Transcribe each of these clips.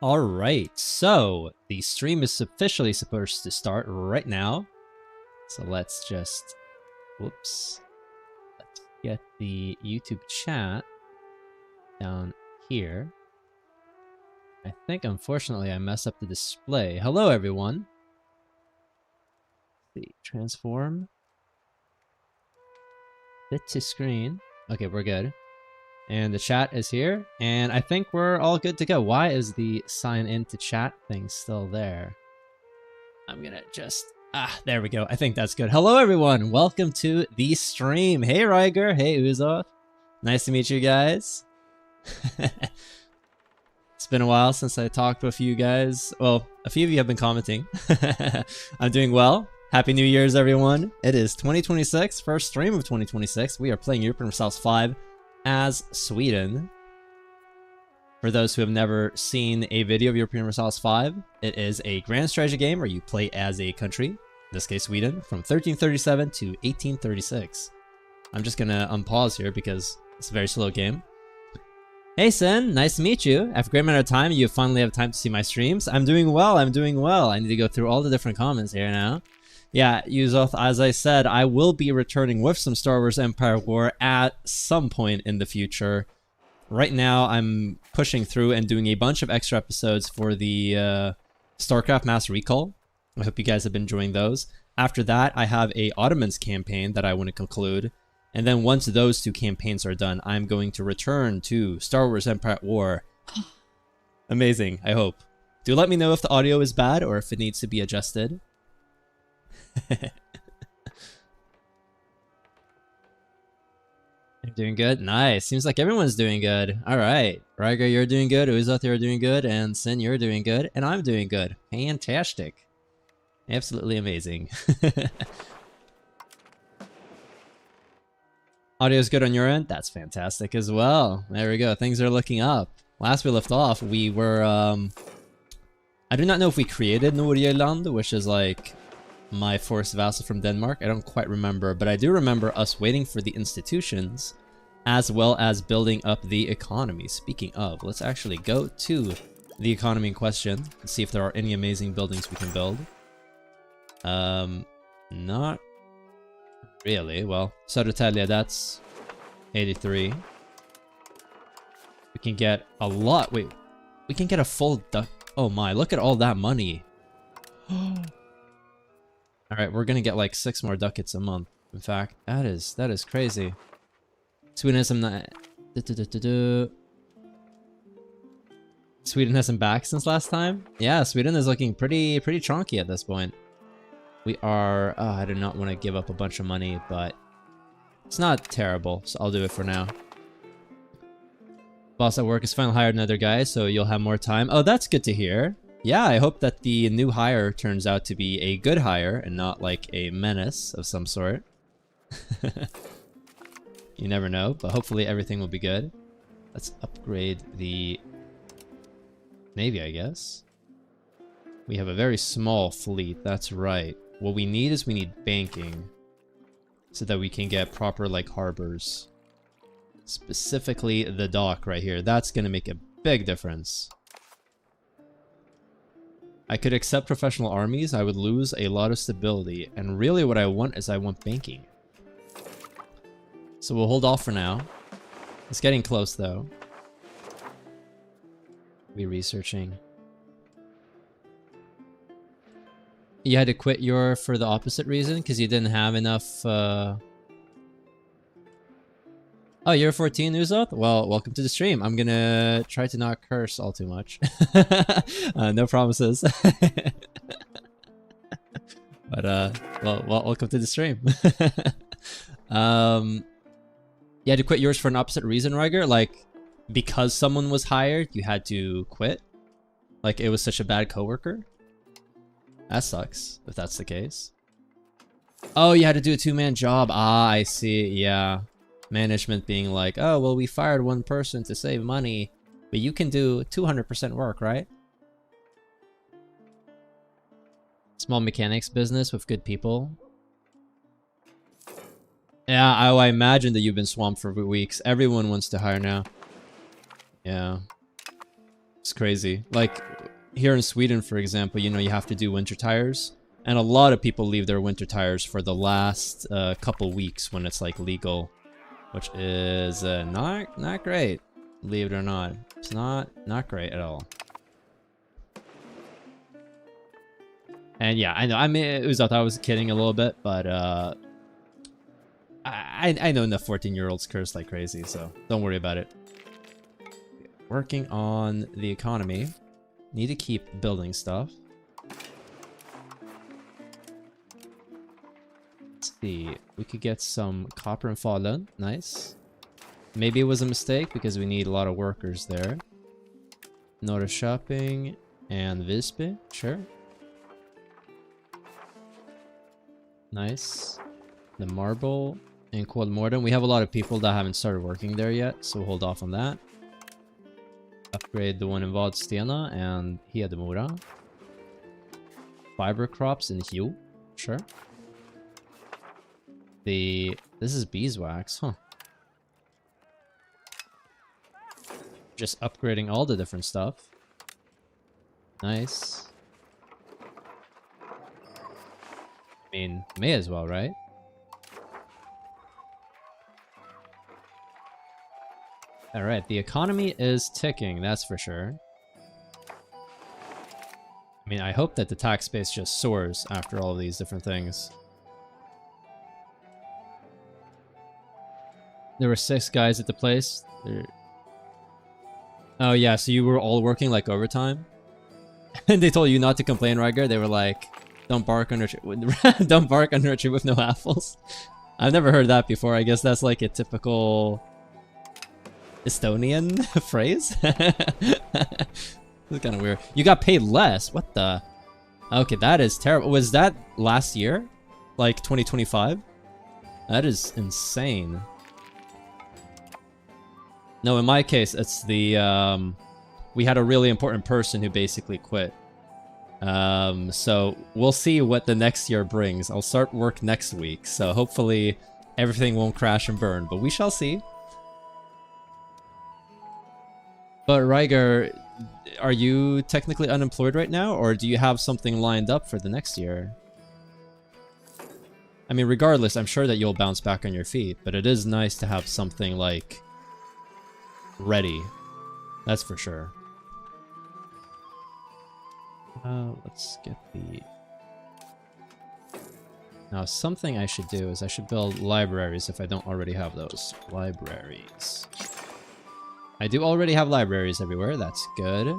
Alright, so the stream is officially supposed to start right now. So let's just, whoops, let's get the YouTube chat down here. I think unfortunately I messed up the display. Hello everyone. Let's see, transform. Fit to screen. Okay, we're good. And the chat is here, and I think we're all good to go. Why is the sign in to chat thing still there? I'm gonna just... there we go. I think that's good. Hello, everyone. Welcome to the stream. Hey, Ryger. Hey, Uzoth. Nice to meet you guys. It's been a while since I talked with you guys. Well, a few of you have been commenting. I'm doing well. Happy New Year's, everyone. It is 2026, first stream of 2026. We are playing Europa Universalis 5 as Sweden. For those who have never seen a video of Europa Universalis 5, it is a grand strategy game where you play as a country, in this case Sweden, from 1337 to 1836. I'm just gonna unpause here because it's a very slow game. Hey Sen, nice to meet you. After a great amount of time, you finally have time to see my streams. I'm doing well, I'm doing well. I need to go through all the different comments here now. Yeah, Yuzoth, as I said, I will be returning with some Star Wars Empire War at some point in the future. Right now, I'm pushing through and doing a bunch of extra episodes for the StarCraft Mass Recall. I hope you guys have been enjoying those. After that, I have a Ottomans campaign that I want to conclude. And then once those two campaigns are done, I'm going to return to Star Wars Empire War. Amazing, I hope. Do let me know if the audio is bad or if it needs to be adjusted. You're doing good? Nice. Seems like everyone's doing good. Alright. Ryger, you're doing good. Uzoth, you're doing good. And Sin, you're doing good. And I'm doing good. Fantastic. Absolutely amazing. Audio's good on your end? That's fantastic as well. There we go. Things are looking up. Last we left off, we were... I do not know if we created Nordirland, which is like... my forced vassal from Denmark. I don't quite remember, but I do remember us waiting for the institutions as well as building up the economy. Speaking of, let's actually go to the economy in question and see if there are any amazing buildings we can build. Not really. Well, Södertälje, that's 83. We can get a lot. Wait, we can get a full duck. Oh my, look at all that money. Alright, we're gonna get like 6 more ducats a month. In fact, that is crazy. Sweden has some... Sweden hasn't back since last time? Yeah, Sweden is looking pretty chonky at this point. We are... I do not want to give up a bunch of money, but... it's not terrible, so I'll do it for now. Boss at work has finally hired another guy, so you'll have more time. Oh, that's good to hear. Yeah, I hope that the new hire turns out to be a good hire and not like a menace of some sort. You never know, but hopefully everything will be good. Let's upgrade the Navy, I guess. We have a very small fleet, that's right. What we need is we need banking so that we can get proper like harbors. Specifically the dock right here. That's gonna make a big difference. I could accept professional armies, I would lose a lot of stability, and really what I want is I want banking. So we'll hold off for now. It's getting close though. Be researching. You had to quit your for the opposite reason? Because you didn't have enough... Oh, you're 14, Uzoth? Well, welcome to the stream. I'm gonna try to not curse all too much. No promises. But, well, welcome to the stream. You had to quit yours for an opposite reason, Ryger? Like, because someone was hired, you had to quit? Like, it was such a bad coworker? That sucks, if that's the case. Oh, you had to do a 2-man job. Ah, I see, yeah. Management being like, oh, well, we fired one person to save money, but you can do 200% work, right? Small mechanics business with good people. Yeah, I imagine that you've been swamped for weeks. Everyone wants to hire now. Yeah. It's crazy. Like, here in Sweden, for example, you know, you have to do winter tires. And a lot of people leave their winter tires for the last couple weeks when it's, like, legal. Which is not great, believe it or not. It's not great at all. And yeah, I know, I mean, I thought I was kidding a little bit, but I know the 14-year-olds curse like crazy, so don't worry about it. Working on the economy. Need to keep building stuff. Let's see. We could get some copper and fallen. Nice. Maybe it was a mistake because we need a lot of workers there. Norra Shopping and Visby. Sure. Nice. The marble in Kolmården. We have a lot of people that haven't started working there yet, so we'll hold off on that. Upgrade the one in Vadstena and Hedemora. Fiber crops in Hjo. Sure. This is beeswax, huh? Just upgrading all the different stuff. Nice. I mean, may as well, right? Alright, the economy is ticking, that's for sure. I mean, I hope that the tax base just soars after all of these different things. There were 6 guys at the place. Oh yeah, so you were all working like overtime? And they told you not to complain, Ryger? They were like, don't bark under don't bark under a tree with no apples. I've never heard that before. I guess that's like a typical Estonian phrase? It's kind of weird. You got paid less? What the? Okay, that is terrible. Was that last year? Like 2025? That is insane. No, in my case, it's the, we had a really important person who basically quit. So we'll see what the next year brings. I'll start work next week, so hopefully everything won't crash and burn, but we shall see. But Ryger, are you technically unemployed right now, or do you have something lined up for the next year? I mean, regardless, I'm sure that you'll bounce back on your feet, but it is nice to have something, like, ready. That's for sure. Let's get the... Now, something I should do is I should build libraries if I don't already have those. Libraries. I do already have libraries everywhere, that's good.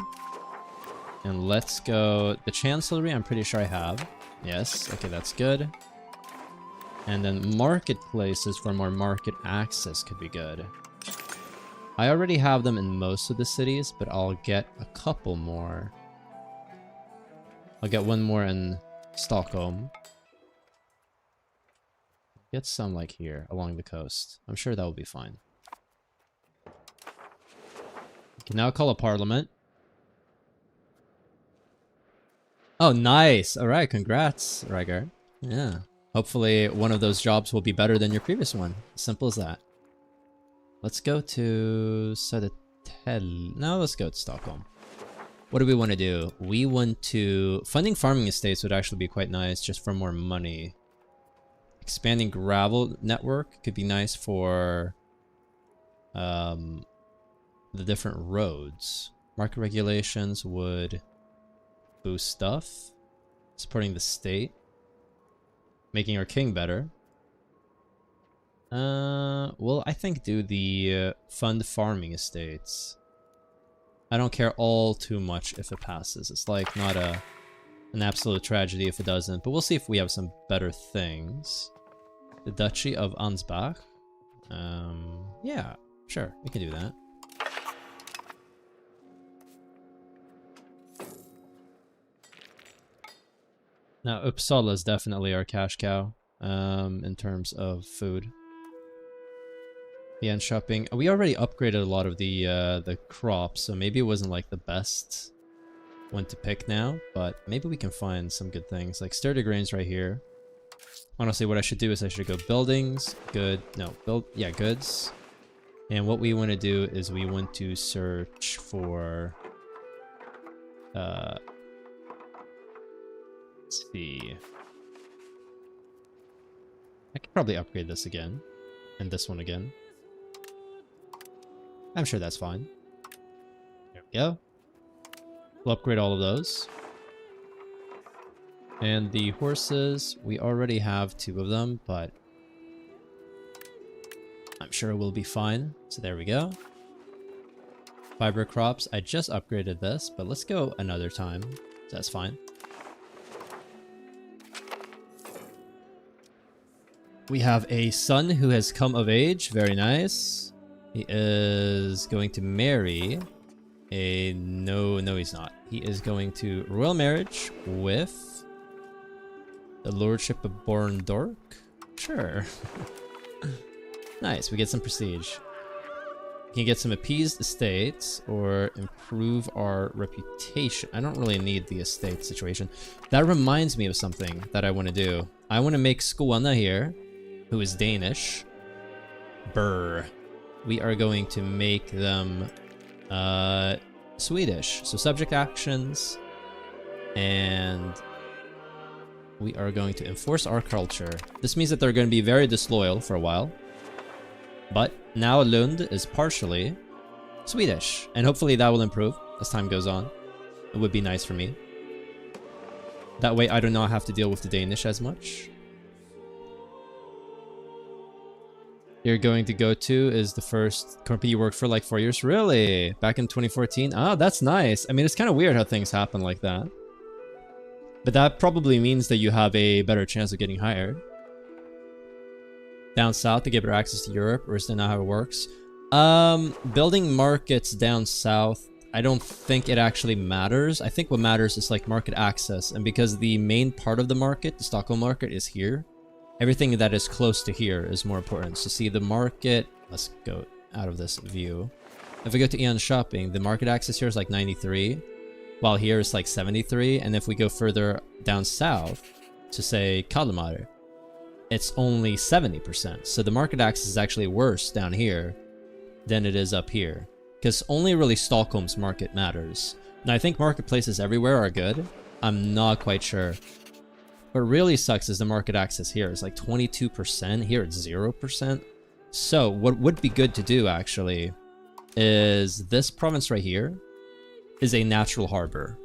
And let's go... The Chancellery, I'm pretty sure I have. Yes, okay, that's good. And then marketplaces for more market access could be good. I already have them in most of the cities, but I'll get a couple more. I'll get one more in Stockholm. Get some like here, along the coast. I'm sure that will be fine. We can now call a parliament. Oh, nice! Alright, congrats, Ryger. Yeah. Hopefully one of those jobs will be better than your previous one. Simple as that. Let's go to Södertälje. No, let's go to Stockholm. What do we want to do? We want to... Funding farming estates would actually be quite nice, just for more money. Expanding gravel network could be nice for... the different roads. Market regulations would boost stuff. Supporting the state. Making our king better. Well, I think do the fund farming estates. I don't care all too much if it passes. It's like not an absolute tragedy if it doesn't, but we'll see if we have some better things. The Duchy of Ansbach. Yeah, sure, we can do that. Now, Uppsala is definitely our cash cow, in terms of food. Yeah, and shopping. We already upgraded a lot of the crops, so maybe it wasn't like the best one to pick now, but maybe we can find some good things. Like sturdy grains right here. Honestly, what I should do is I should go buildings, goods. And what we want to do is we want to search for Let's see. I could probably upgrade this again. And this one again. I'm sure that's fine. There we go. We'll upgrade all of those. And the horses, we already have 2 of them, but I'm sure we'll be fine. So there we go. Fiber crops, I just upgraded this, but let's go another time. That's fine. We have a son who has come of age. Very nice. He is going to marry a... No, he's not. He is going to royal marriage with the Lordship of Borndork. Sure. Nice, we get some prestige. We can get some appeased estates or improve our reputation. I don't really need the estate situation. That reminds me of something that I want to do. I want to make Skåne here, who is Danish. Brr. We are going to make them Swedish. So subject actions. And we are going to enforce our culture. This means that they're going to be very disloyal for a while. But now Lund is partially Swedish. And hopefully that will improve as time goes on. It would be nice for me. That way I do not have to deal with the Danish as much. You're going to go to is the first company you worked for like 4 years. Really? Back in 2014? Ah, that's nice. I mean, it's kind of weird how things happen like that. But that probably means that you have a better chance of getting hired. Down south to get better access to Europe, or is that not how it works? Building markets down south, I don't think it actually matters. I think what matters is like market access. And because the main part of the market, the Stockholm market, is here, everything that is close to here is more important. So see the market, let's go out of this view. If we go to Eon Shopping, the market access here is like 93, while here is like 73. And if we go further down south to say Kalmar, it's only 70%. So the market access is actually worse down here than it is up here. Because only really Stockholm's market matters. Now I think marketplaces everywhere are good. I'm not quite sure. What really sucks is the market access here is like 22%. Here it's 0%. So what would be good to do actually is this province right here is a natural harbor.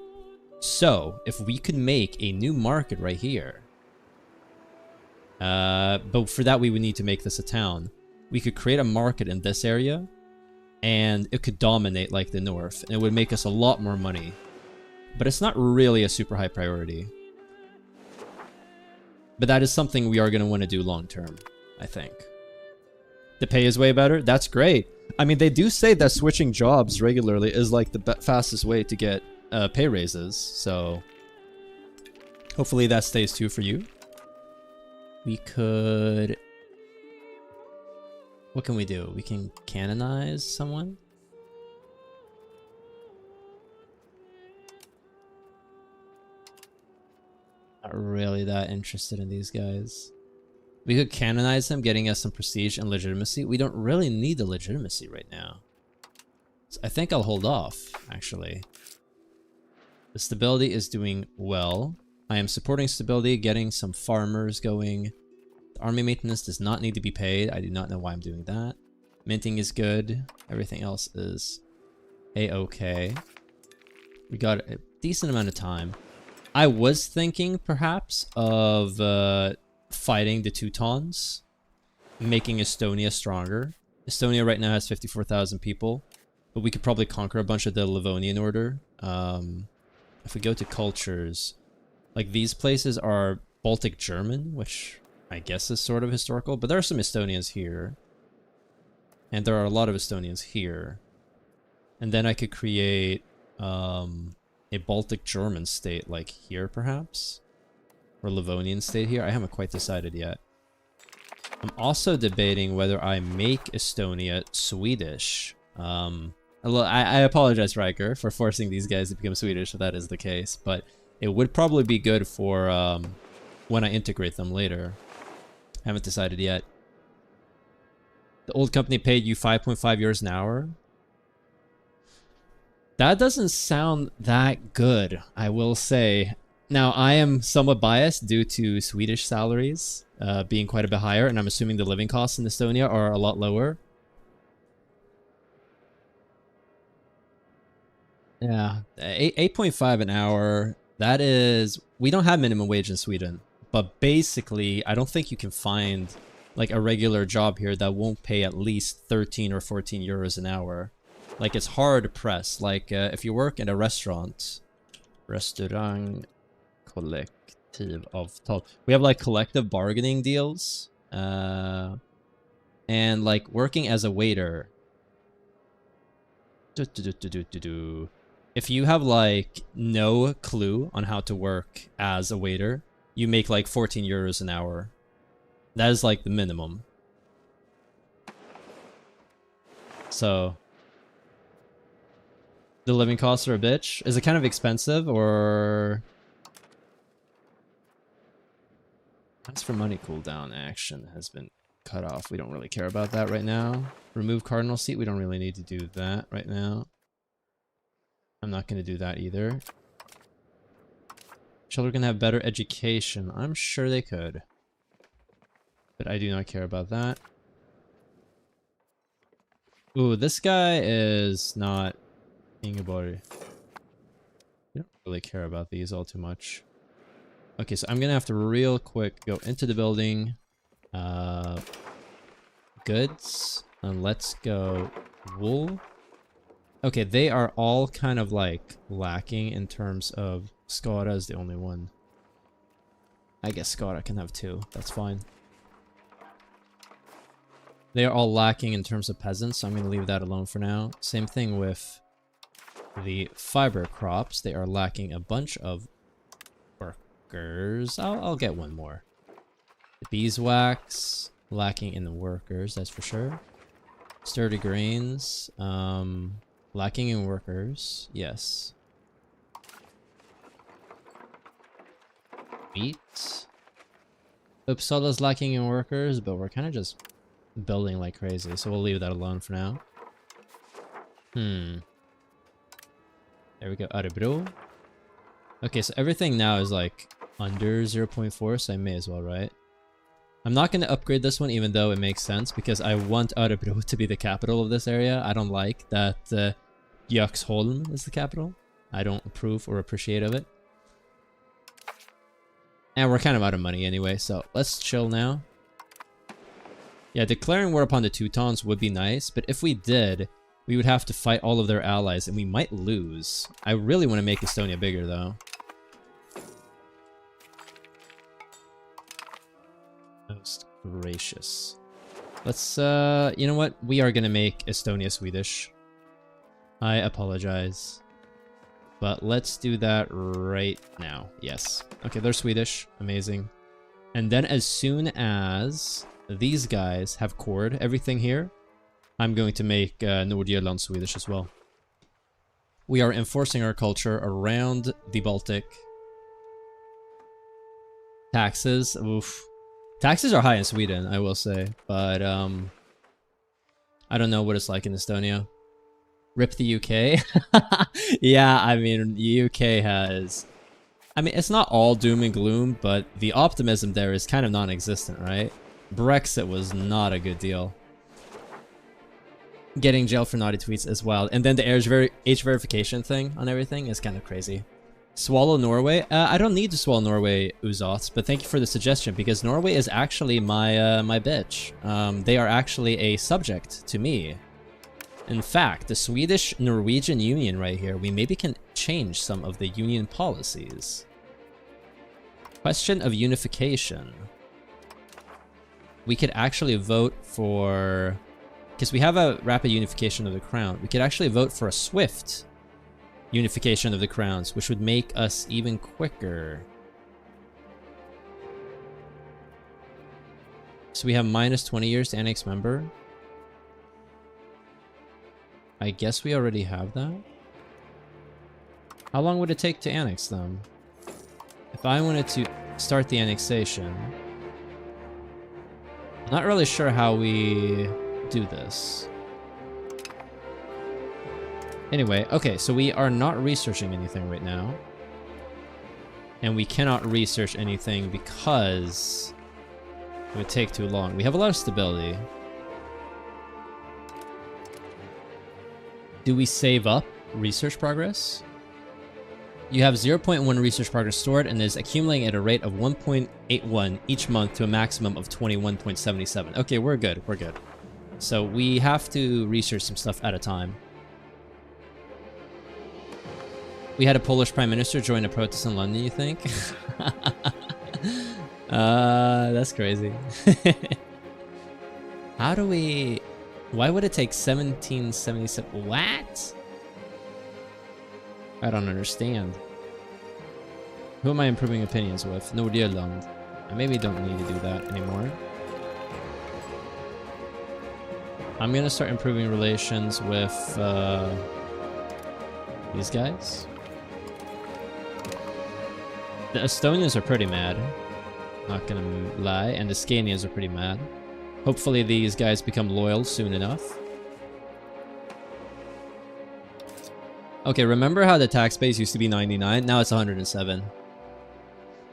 So if we could make a new market right here, but for that we would need to make this a town. We could create a market in this area and it could dominate like the north and it would make us a lot more money. But it's not really a super high priority. But that is something we are going to want to do long term, I think. The pay is way better? That's great. I mean, they do say that switching jobs regularly is like the fastest way to get pay raises. So hopefully that stays true for you. We could... What can we do? We can canonize someone? Not really that interested in these guys. We could canonize them, getting us some prestige and legitimacy. We don't really need the legitimacy right now. So I think I'll hold off, actually. The stability is doing well. I am supporting stability, getting some farmers going. The army maintenance does not need to be paid. I do not know why I'm doing that. Minting is good. Everything else is a-okay. We got a decent amount of time. I was thinking, perhaps, of fighting the Teutons, making Estonia stronger. Estonia right now has 54,000 people, but we could probably conquer a bunch of the Livonian order. If we go to cultures, like these places are Baltic German, which I guess is sort of historical, but there are some Estonians here. And there are a lot of Estonians here. And then I could create a Baltic German state like here, perhaps? Or Livonian state here? I haven't quite decided yet. I'm also debating whether I make Estonia Swedish. I apologize, Riker, for forcing these guys to become Swedish if that is the case, but it would probably be good for when I integrate them later. Haven't decided yet. The old company paid you 5.5 euros an hour? That doesn't sound that good, I will say. Now, I am somewhat biased due to Swedish salaries being quite a bit higher, and I'm assuming the living costs in Estonia are a lot lower. Yeah, 8.5 an hour. That is, we don't have minimum wage in Sweden, but basically, I don't think you can find like a regular job here that won't pay at least 13 or 14 euros an hour. Like, it's hard pressed. Like, if you work in a restaurant, restaurang kollektivavtal, we have like collective bargaining deals, and like working as a waiter. If you have like no clue on how to work as a waiter, you make like 14 euros an hour. That is like the minimum. So the living costs are a bitch. Is it kind of expensive, or as for money cooldown action has been cut off. We don't really care about that right now. Remove cardinal seat. We don't really need to do that right now. I'm not going to do that either. Children can have better education. I'm sure they could. But I do not care about that. Ooh, this guy is not Ingeborg. I don't really care about these all too much. Okay, so I'm going to have to real quick go into the building. Goods. And let's go wool. Okay, they are all kind of like lacking in terms of Skara is the only one. I guess Skara can have two. That's fine. They are all lacking in terms of peasants, so I'm going to leave that alone for now. Same thing with the fiber crops. They are lacking a bunch of workers. I'll get one more. The beeswax, lacking in the workers, that's for sure. Sturdy grains, lacking in workers, yes. Wheat. Uppsala's lacking in workers, but we're kind of just building like crazy, so we'll leave that alone for now. There we go, Örebro. Okay, so everything now is like under 0.4, so I may as well, right? I'm not going to upgrade this one, even though it makes sense, because I want Örebro to be the capital of this area. I don't like that Björksholm is the capital. I don't approve or appreciate of it. And we're kind of out of money anyway, so let's chill now. Yeah, declaring war upon the Teutons would be nice, but if we did, we would have to fight all of their allies, and we might lose. I really want to make Estonia bigger, though. Most gracious. Let's, you know what? We are gonna make Estonia Swedish. I apologize. But let's do that right now. Yes. Okay, they're Swedish. Amazing. And then as soon as these guys have cored everything here, I'm going to make Nordjylland Swedish as well. We are enforcing our culture around the Baltic. Taxes. Oof. Taxes are high in Sweden, I will say, but I don't know what it's like in Estonia. Rip the UK? Yeah, I mean, the UK has... I mean, it's not all doom and gloom, but the optimism there is kind of non-existent, right? Brexit was not a good deal. Getting jailed for naughty tweets as well. And then the age verification thing on everything is kind of crazy. Swallow Norway? I don't need to swallow Norway, Uzots, but thank you for the suggestion, because Norway is actually my my bitch. They are actually a subject to me. In fact, the Swedish-Norwegian union right here, we maybe can change some of the union policies. Question of unification. We could actually vote for... because we have a rapid unification of the crown. We could actually vote for a swift unification of the crowns, which would make us even quicker. So we have minus 20 years to annex member. I guess we already have that. How long would it take to annex them? If I wanted to start the annexation, I'm not really sure how we do this. Anyway, okay, so we are not researching anything right now. And we cannot research anything because it would take too long. We have a lot of stability. Do we save up research progress? You have 0.1 research progress stored and is accumulating at a rate of 1.81 each month to a maximum of 21.77. Okay, we're good. We're good. So we have to research some stuff at a time. We had a Polish prime minister join a protest in London, you think? That's crazy. How do we... Why would it take 1777? What? I don't understand. Who am I improving opinions with? Nordirland. I maybe don't need to do that anymore. I'm gonna start improving relations with these guys. The Estonians are pretty mad. Not gonna lie. And the Scanians are pretty mad. Hopefully these guys become loyal soon enough. Okay, remember how the tax base used to be 99? Now it's 107.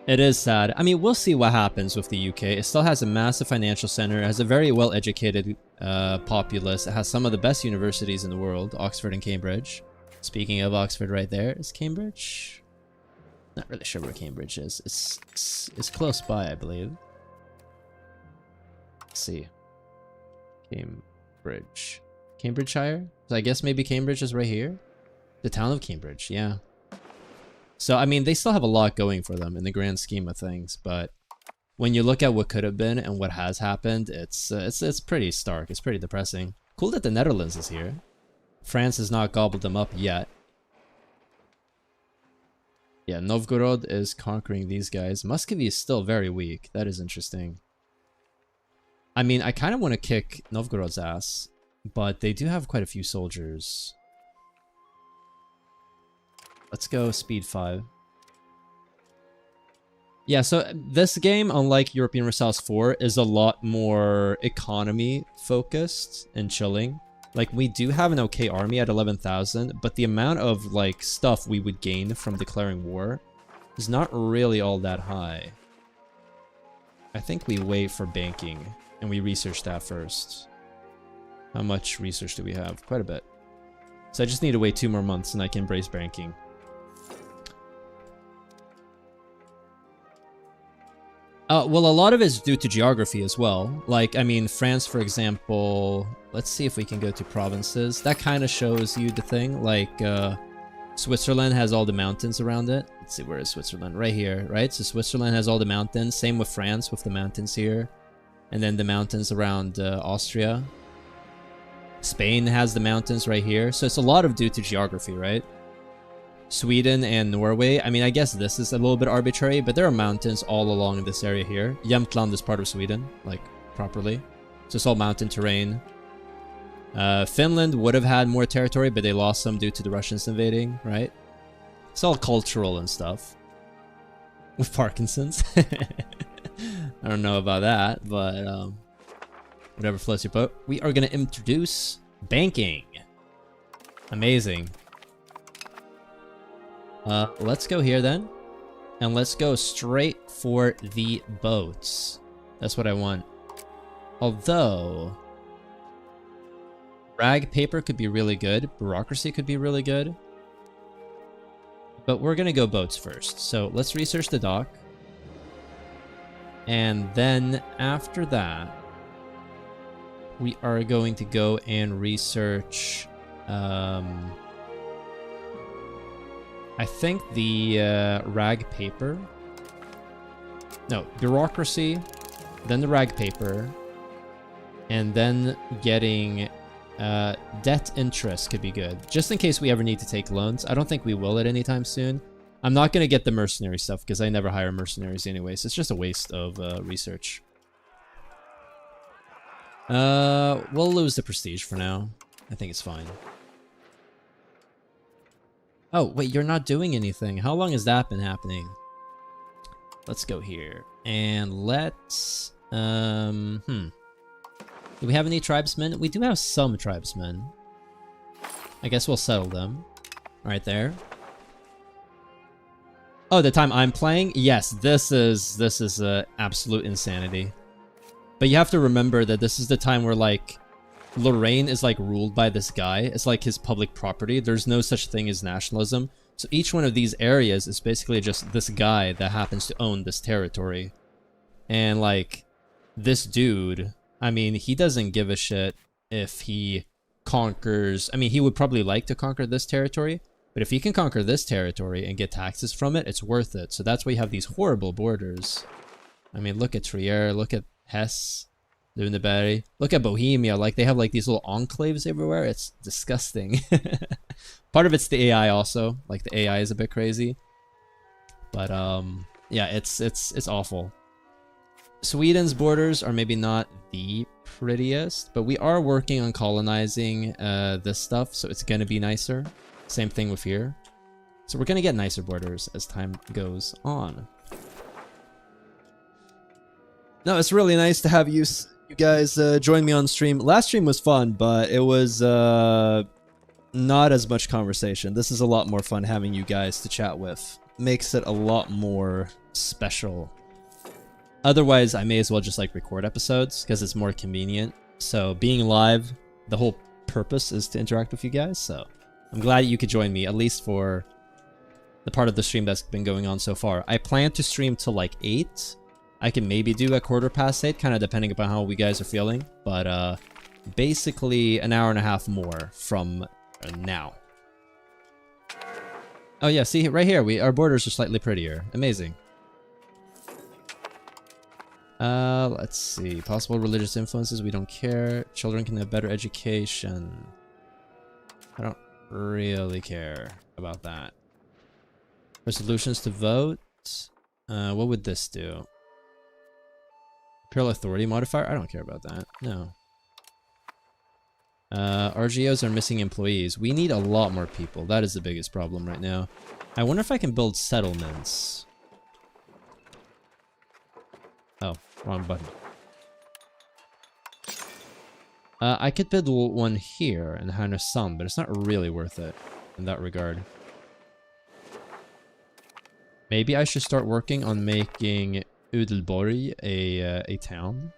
It is sad. I mean, we'll see what happens with the UK. It still has a massive financial center. It has a very well-educated populace. It has some of the best universities in the world. Oxford and Cambridge. Speaking of Oxford right there, is Cambridge? Not really sure where Cambridge is. It's close by, I believe. Let's see. Cambridge. Cambridgeshire? So I guess maybe Cambridge is right here? The town of Cambridge, yeah. So, I mean, they still have a lot going for them in the grand scheme of things, but when you look at what could have been and what has happened, it's pretty stark. It's pretty depressing. Cool that the Netherlands is here. France has not gobbled them up yet. Yeah, Novgorod is conquering these guys. Muscovy is still very weak. That is interesting. I mean, I kind of want to kick Novgorod's ass, but they do have quite a few soldiers. Let's go speed 5. Yeah, so this game, unlike Europa Universalis 4, is a lot more economy focused and chilling. Like, we do have an okay army at 11,000, but the amount of, like, stuff we would gain from declaring war is not really all that high. I think we wait for banking, and we research that first. How much research do we have? Quite a bit. So I just need to wait 2 more months, and I can embrace banking. Well, a lot of it is due to geography as well. Like, I mean, France, for example... Let's see if we can go to provinces. That kind of shows you the thing. Like, Switzerland has all the mountains around it. Let's see, where is Switzerland? Right here, right? So Switzerland has all the mountains. Same with France, with the mountains here. And then the mountains around Austria. Spain has the mountains right here. So it's a lot of due to geography, right? Sweden and Norway, I mean, I guess this is a little bit arbitrary, but there are mountains all along this area here. Jämtland is part of Sweden, like, properly. So it's all mountain terrain. Finland would have had more territory, but they lost some due to the Russians invading, right? It's all cultural and stuff. With Parkinson's. I don't know about that, but whatever floats your boat. We are going to introduce banking. Amazing. Let's go here then. And let's go straight for the boats. That's what I want. Although... rag paper could be really good. Bureaucracy could be really good. But we're gonna go boats first. So let's research the dock. And then after that... we are going to go and research... I think the rag paper. No, bureaucracy, then the rag paper, and then getting debt interest could be good. Just in case we ever need to take loans. I don't think we will at any time soon. I'm not going to get the mercenary stuff because I never hire mercenaries anyways. It's just a waste of research. We'll lose the prestige for now. I think it's fine. Oh, wait, you're not doing anything. How long has that been happening? Let's go here. And let's... Do we have any tribesmen? We do have some tribesmen. I guess we'll settle them. Right there. Oh, the time I'm playing? Yes, this is absolute insanity. But you have to remember that this is the time where, like, Lorraine is, like, ruled by this guy. It's like his public property. There's no such thing as nationalism. So each one of these areas is basically just this guy that happens to own this territory. And, like, this dude, I mean, he doesn't give a shit if he conquers... I mean, he would probably like to conquer this territory, but if he can conquer this territory and get taxes from it, it's worth it. So that's why you have these horrible borders. I mean, look at Trier, look at Hesse, Lüneburg, look at Bohemia. Like, they have, like, these little enclaves everywhere. It's disgusting. Part of it's the AI also. Like, the AI is a bit crazy. But, yeah, it's awful. Sweden's borders are maybe not the prettiest, but we are working on colonizing this stuff, so it's gonna be nicer. Same thing with here. So we're gonna get nicer borders as time goes on. No, it's really nice to have you guys join me on stream. Last stream was fun, but it was not as much conversation. This is a lot more fun having you guys to chat with. Makes it a lot more special. Otherwise, I may as well just like record episodes because it's more convenient. So being live, the whole purpose is to interact with you guys. So I'm glad you could join me, at least for the part of the stream that's been going on so far. I plan to stream till like 8. I can maybe do a 8:15, kind of depending upon how we guys are feeling. But basically an hour and a half more from now. Oh yeah, see right here, our borders are slightly prettier. Amazing. Let's see. Possible religious influences, we don't care. Children can have better education. I don't really care about that. Resolutions to vote. What would this do? Imperial authority modifier? I don't care about that. No. RGOs are missing employees. We need a lot more people. That is the biggest problem right now. I wonder if I can build settlements. Oh, wrong button. I could build one here in Härnösand, but it's not really worth it in that regard. Maybe I should start working on making Udelborg a town.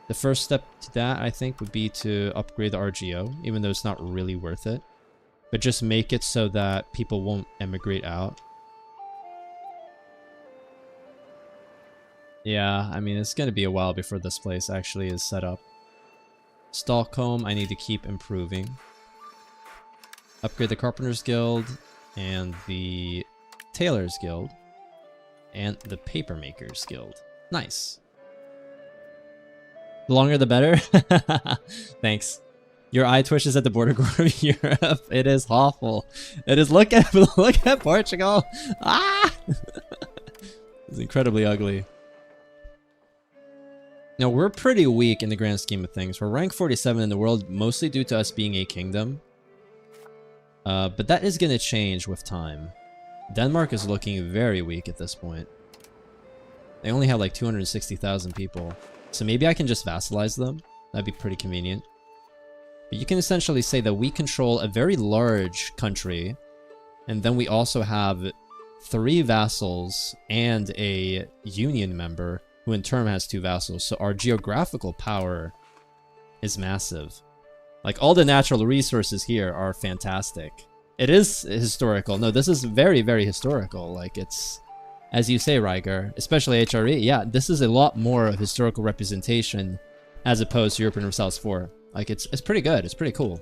The first step to that, I think, would be to upgrade the RGO, even though it's not really worth it. But just make it so that people won't emigrate out. Yeah, I mean, it's gonna be a while before this place actually is set up. Stockholm, I need to keep improving. Upgrade the Carpenters Guild, and the Tailors Guild, and the Papermakers Guild. Nice. The longer the better. Thanks. Your eye twitches at the border of Europe. It is awful. It is. Look at Portugal. Ah! It's incredibly ugly. Now we're pretty weak in the grand scheme of things. We're rank 47 in the world, mostly due to us being a kingdom. But that is going to change with time. Denmark is looking very weak at this point. They only have like 260,000 people. So maybe I can just vassalize them. That'd be pretty convenient. But you can essentially say that we control a very large country. And then we also have 3 vassals and a union member who in turn has 2 vassals. So our geographical power is massive. Like, all the natural resources here are fantastic. It is historical. No, this is very, very historical. Like, it's... As you say, Ryger, especially HRE, yeah, this is a lot more of historical representation as opposed to Europa Universalis 4. Like, it's pretty good. It's pretty cool.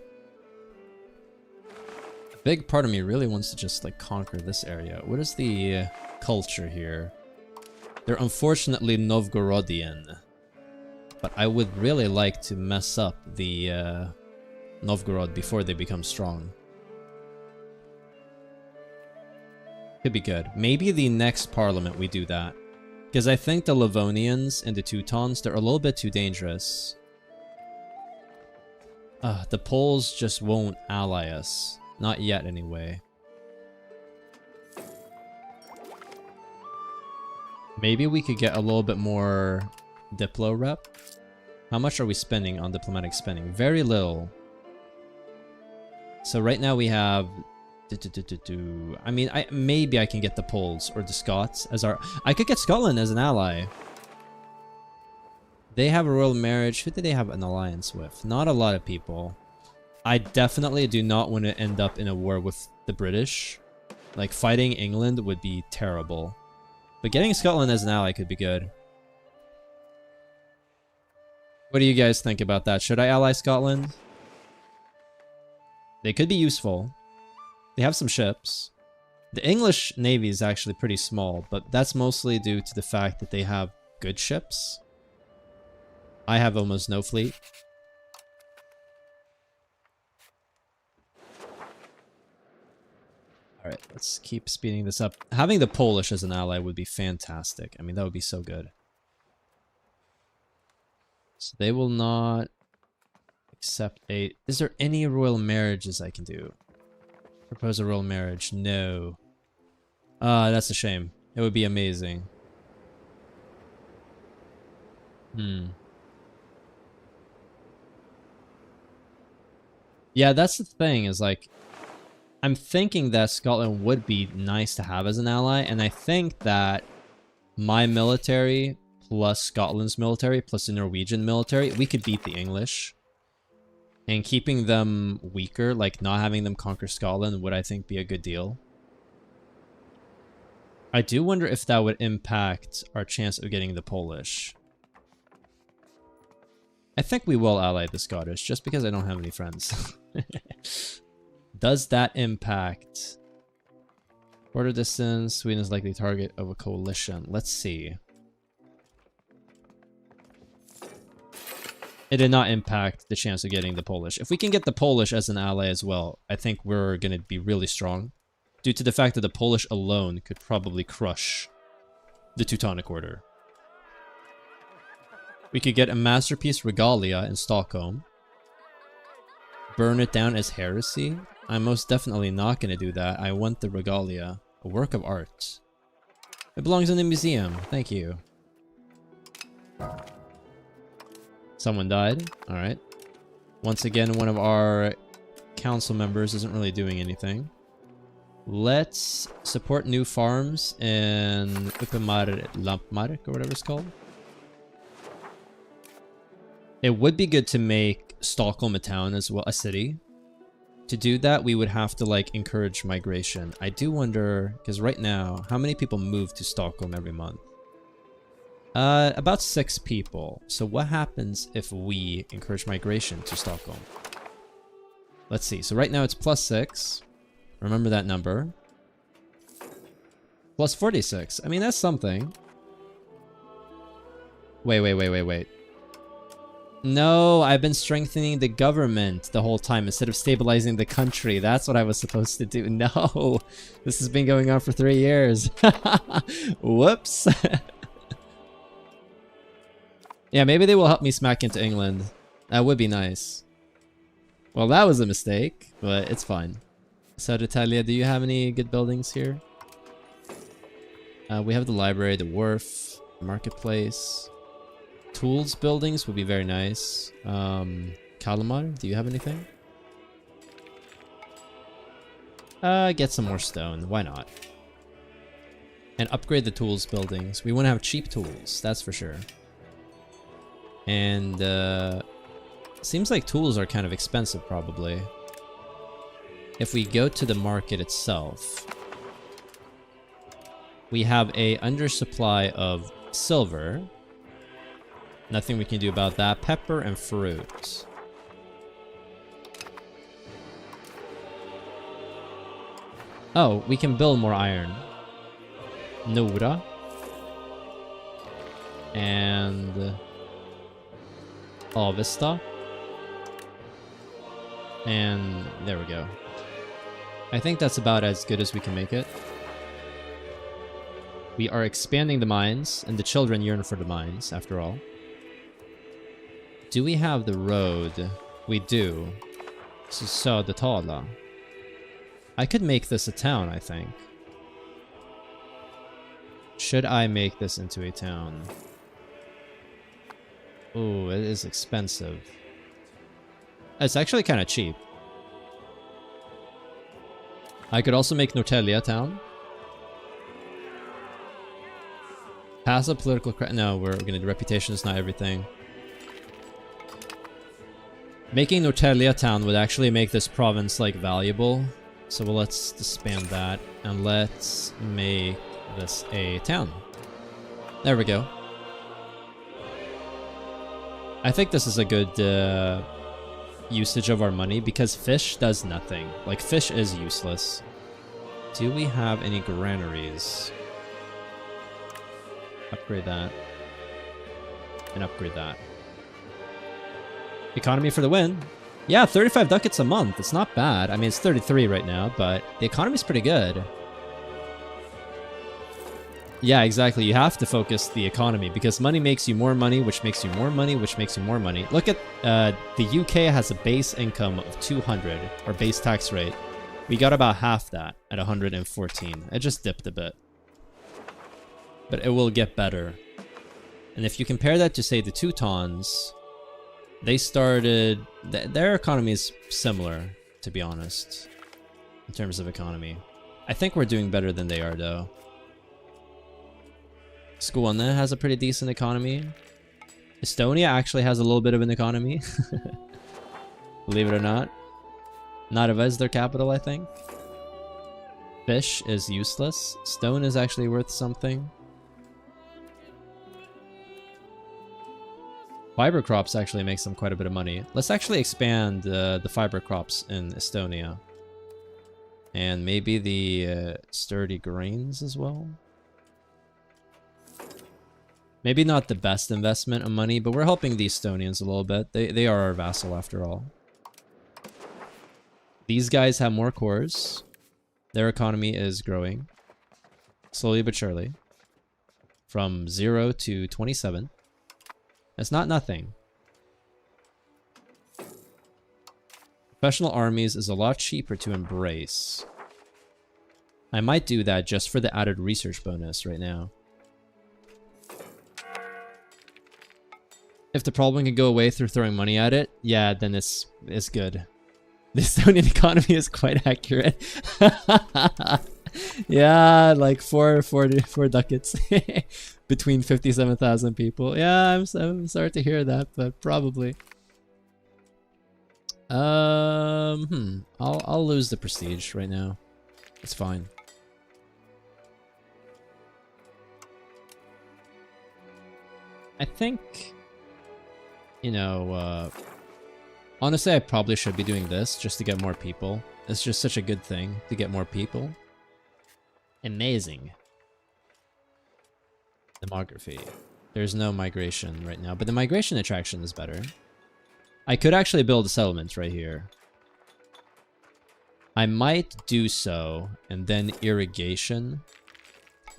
A big part of me really wants to just, like, conquer this area. What is the culture here? They're unfortunately Novgorodian. But I would really like to mess up the Novgorod before they become strong. Could be good. Maybe the next parliament we do that. Because I think the Livonians and the Teutons, they're a little bit too dangerous. The Poles just won't ally us. Not yet, anyway. Maybe we could get a little bit more Diplo rep. How much are we spending on diplomatic spending? Very little. So right now we have... I mean, maybe I can get the Poles or the Scots as our... I could get Scotland as an ally. They have a royal marriage. Who do they have an alliance with? Not a lot of people. I definitely do not want to end up in a war with the British. Like, fighting England would be terrible. But getting Scotland as an ally could be good. What do you guys think about that? Should I ally Scotland? They could be useful. They have some ships. The English navy is actually pretty small, but that's mostly due to the fact that they have good ships. I have almost no fleet. Alright, let's keep speeding this up. Having the Polish as an ally would be fantastic. I mean, that would be so good. So they will not accept a... Is there any royal marriages I can do? Propose a royal marriage. No. That's a shame. It would be amazing. Yeah, that's the thing, is like... I'm thinking that Scotland would be nice to have as an ally, and I think that my military plus Scotland's military plus the Norwegian military, we could beat the English. And keeping them weaker, like not having them conquer Scotland, would I think be a good deal. I do wonder if that would impact our chance of getting the Polish. I think we will ally the Scottish, just because I don't have any friends. Does that impact? Border distance, Sweden is likely target of a coalition. Let's see. It did not impact the chance of getting the Polish. If we can get the Polish as an ally as well, I think we're going to be really strong. Due to the fact that the Polish alone could probably crush the Teutonic Order. We could get a masterpiece regalia in Stockholm. Burn it down as heresy. I'm most definitely not going to do that. I want the regalia. A work of art. It belongs in the museum. Thank you. Someone died. Alright. Once again, one of our council members isn't really doing anything. Let's support new farms in Lampmark or whatever it's called. It would be good to make Stockholm a town as well, a city. To do that, we would have to like encourage migration. I do wonder, because right now, how many people move to Stockholm every month? About 6 people. So what happens if we encourage migration to Stockholm? Let's see. So right now it's +6. Remember that number. +46. I mean, that's something. Wait. No, I've been strengthening the government the whole time instead of stabilizing the country. That's what I was supposed to do. No, this has been going on for 3 years. Whoops. Yeah, maybe they will help me smack into England. That would be nice. Well, that was a mistake, but it's fine. So, Italia, do you have any good buildings here? We have the library, the wharf, the marketplace. Tools buildings would be very nice. Kalmar, do you have anything? Get some more stone. Why not? And upgrade the tools buildings. We want to have cheap tools, that's for sure. And seems like tools are kind of expensive, probably. If we go to the market itself, we have a undersupply of silver. Nothing we can do about that. Pepper and fruit. Oh, we can build more iron. Nora. And Avesta. And there we go. I think that's about as good as we can make it. We are expanding the mines, and the children yearn for the mines, after all. Do we have the road? We do. So the Tala. I could make this a town, I think. Should I make this into a town? Ooh, it is expensive. It's actually kind of cheap. I could also make Norrtälje a town. Pass a political no, we're gonna do reputation is not everything. Making Norrtälje a town would actually make this province like valuable. So let's disband that and let's make this a town. There we go. I think this is a good usage of our money because fish does nothing. Like, fish is useless. Do we have any granaries? Upgrade that. And upgrade that. Economy for the win. Yeah, 35 ducats a month. It's not bad. I mean, it's 33 right now, but the economy's pretty good. Yeah, exactly. You have to focus the economy because money makes you more money, which makes you more money, which makes you more money. Look at the UK has a base income of 200, or base tax rate. We got about half that at 114. It just dipped a bit. But it will get better. And if you compare that to, say, the Teutons, they started... their economy is similar, to be honest, in terms of economy. I think we're doing better than they are, though. Skåne has a pretty decent economy. Estonia actually has a little bit of an economy. Believe it or not. Narva is their capital, I think. Fish is useless. Stone is actually worth something. Fiber crops actually makes them quite a bit of money. Let's actually expand the fiber crops in Estonia. And maybe the sturdy grains as well. Maybe not the best investment of money, but we're helping the Estonians a little bit. They are our vassal after all. These guys have more cores. Their economy is growing. Slowly but surely. From 0 to 27. That's not nothing. Professional armies is a lot cheaper to embrace. I might do that just for the added research bonus right now. If the problem can go away through throwing money at it, yeah, then it's good. The Estonian economy is quite accurate. Yeah, like four ducats between 57,000 people. Yeah, I'm sorry to hear that, but probably. I'll lose the prestige right now. It's fine. I think, you know, honestly, I probably should be doing this just to get more people. It's just such a good thing to get more people. Amazing. Demography. There's no migration right now, but the migration attraction is better. I could actually build a settlement right here. I might do so, and then irrigation,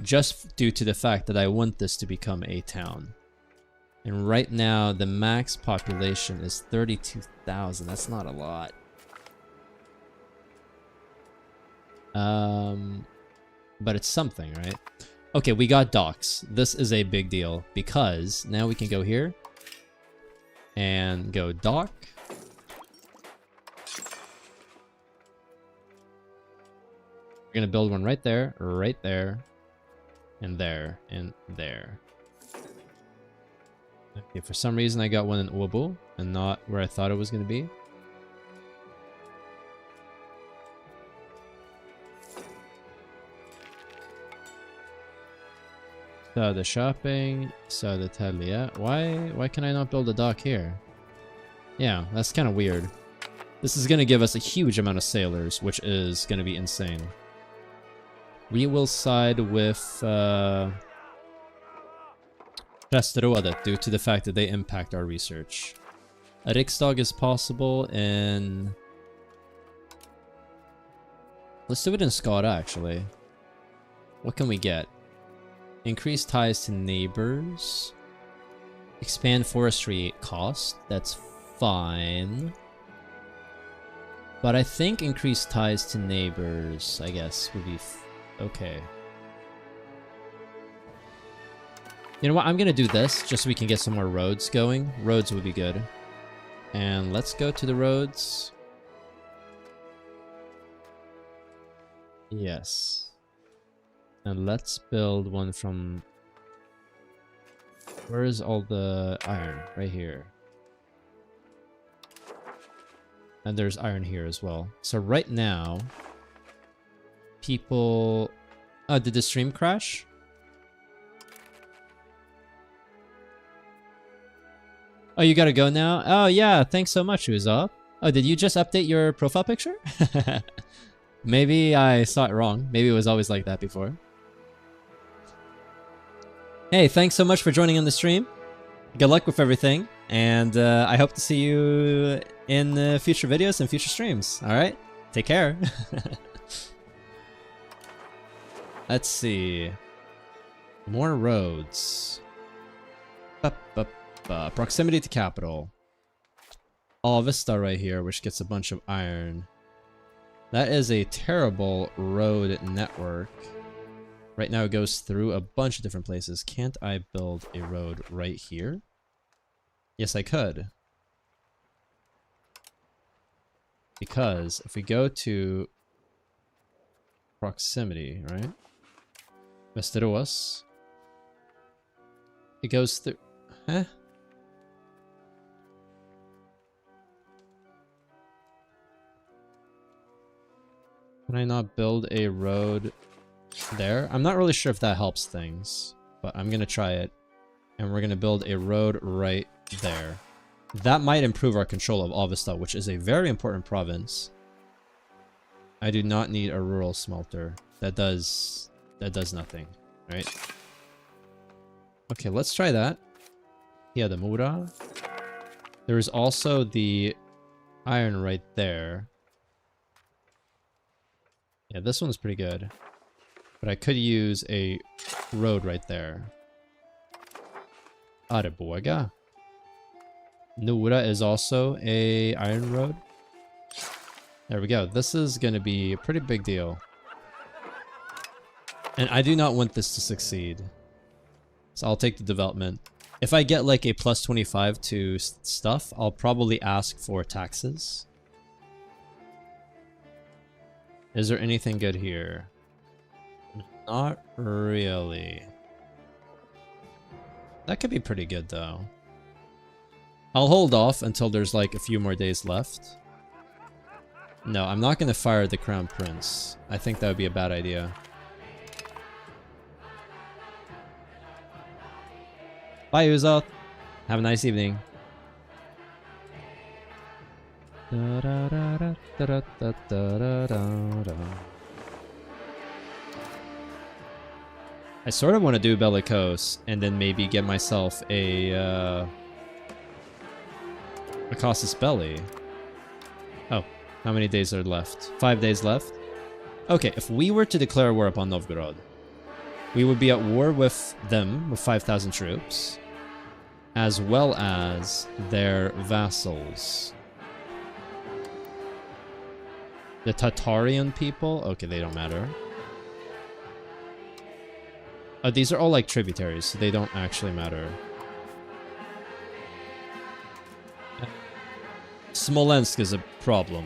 just due to the fact that I want this to become a town. And right now, the max population is 32,000. That's not a lot. But it's something, right? Okay, we got docks. This is a big deal because now we can go here and go dock. We're gonna build one right there, and there, and there. Okay, for some reason I got one in Åbo and not where I thought it was gonna be. So the shopping, so the Södertälje. Why can I not build a dock here? Yeah, that's kind of weird. This is going to give us a huge amount of sailors, which is going to be insane. We will side with Presterådet due to the fact that they impact our research. A Riksdag is possible in... Let's do it in Skara, actually. What can we get? Increase ties to neighbors. Expand forestry cost. That's fine. But I think increased ties to neighbors, I guess, would be okay. You know what? I'm going to do this just so we can get some more roads going. Roads would be good. And let's go to the roads. Yes. And let's build one from... Where is all the iron? Right here. And there's iron here as well. So right now, people... did the stream crash? Oh, you gotta go now? Oh, yeah. Thanks so much, Uzob. Oh, did you just update your profile picture? Maybe I saw it wrong. Maybe it was always like that before. Hey, thanks so much for joining on the stream. Good luck with everything. And I hope to see you in future videos and future streams. Alright? Take care. Let's see. More roads. Proximity to capital. All Vista right here, which gets a bunch of iron. That is a terrible road network. Right now it goes through a bunch of different places. Can't I build a road right here? Yes, I could. Because if we go to proximity, right? Westeros. It goes through... Huh? Can I not build a road there? I'm not really sure if that helps things, but I'm gonna try it. And we're gonna build a road right there. That might improve our control of Avesta, which is a very important province. I do not need a rural smelter. That does nothing, right? Okay, let's try that. Yeah, the Mura. There is also the iron right there. Yeah, this one's pretty good. But I could use a road right there. Areboga. Nura is also a iron road. There we go. This is going to be a pretty big deal. And I do not want this to succeed. So I'll take the development. If I get like a plus 25 to stuff, I'll probably ask for taxes. Is there anything good here? Not really. That could be pretty good though. I'll hold off until there's like a few more days left. No, I'm not going to fire the Crown Prince. I think that would be a bad idea. Bye, Uzoth. Have a nice evening. I sort of want to do Bellicose and then maybe get myself a Casus Belli. Oh, how many days are left? 5 days left? Okay, if we were to declare war upon Novgorod, we would be at war with them, with 5,000 troops, as well as their vassals. The Tatarian people? Okay, they don't matter. Oh, these are all like tributaries, so they don't actually matter. Smolensk is a problem.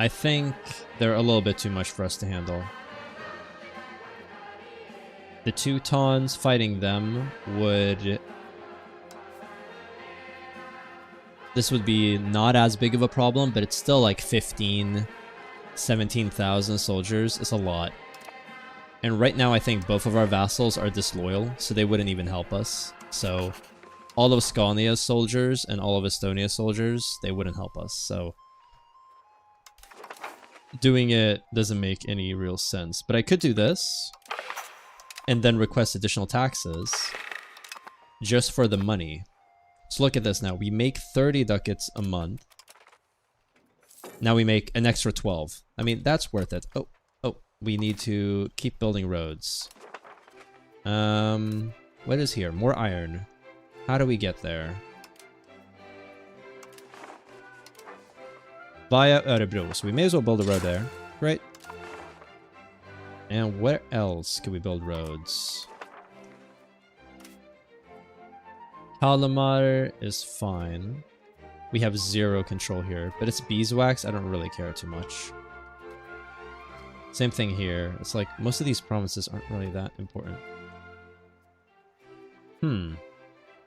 I think they're a little bit too much for us to handle. The Teutons fighting them would... This would be not as big of a problem, but it's still like 17,000 soldiers. It's a lot. And right now I think both of our vassals are disloyal, so they wouldn't even help us. So all of Scania's soldiers and all of Estonia's soldiers, they wouldn't help us. So doing it doesn't make any real sense. But I could do this and then request additional taxes just for the money. So look at this now. We make 30 ducats a month. Now we make an extra 12. I mean, that's worth it. Oh, we need to keep building roads. What is here? More iron. How do we get there? Via Örebro. So we may as well build a road there. Great. And where else can we build roads? Kalmar is fine. We have 0 control here, but it's beeswax. I don't really care too much. Same thing here. It's like most of these provinces aren't really that important.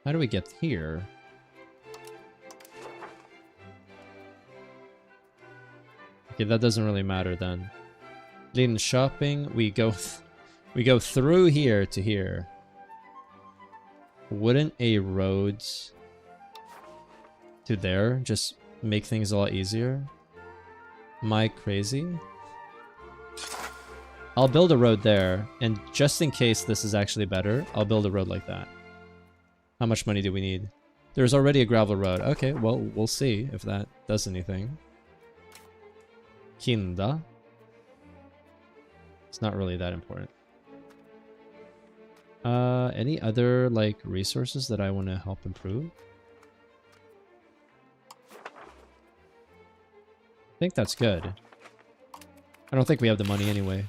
How do we get here? Okay, that doesn't really matter then. Leading shopping, we go through here to here. Wouldn't a road to there just make things a lot easier? Am I crazy? I'll build a road there, and just in case this is actually better, I'll build a road like that. How much money do we need? There's already a gravel road. Okay, well, we'll see if that does anything. Kinda. It's not really that important. Any other, like, resources that I want to help improve? I think that's good. I don't think we have the money anyway.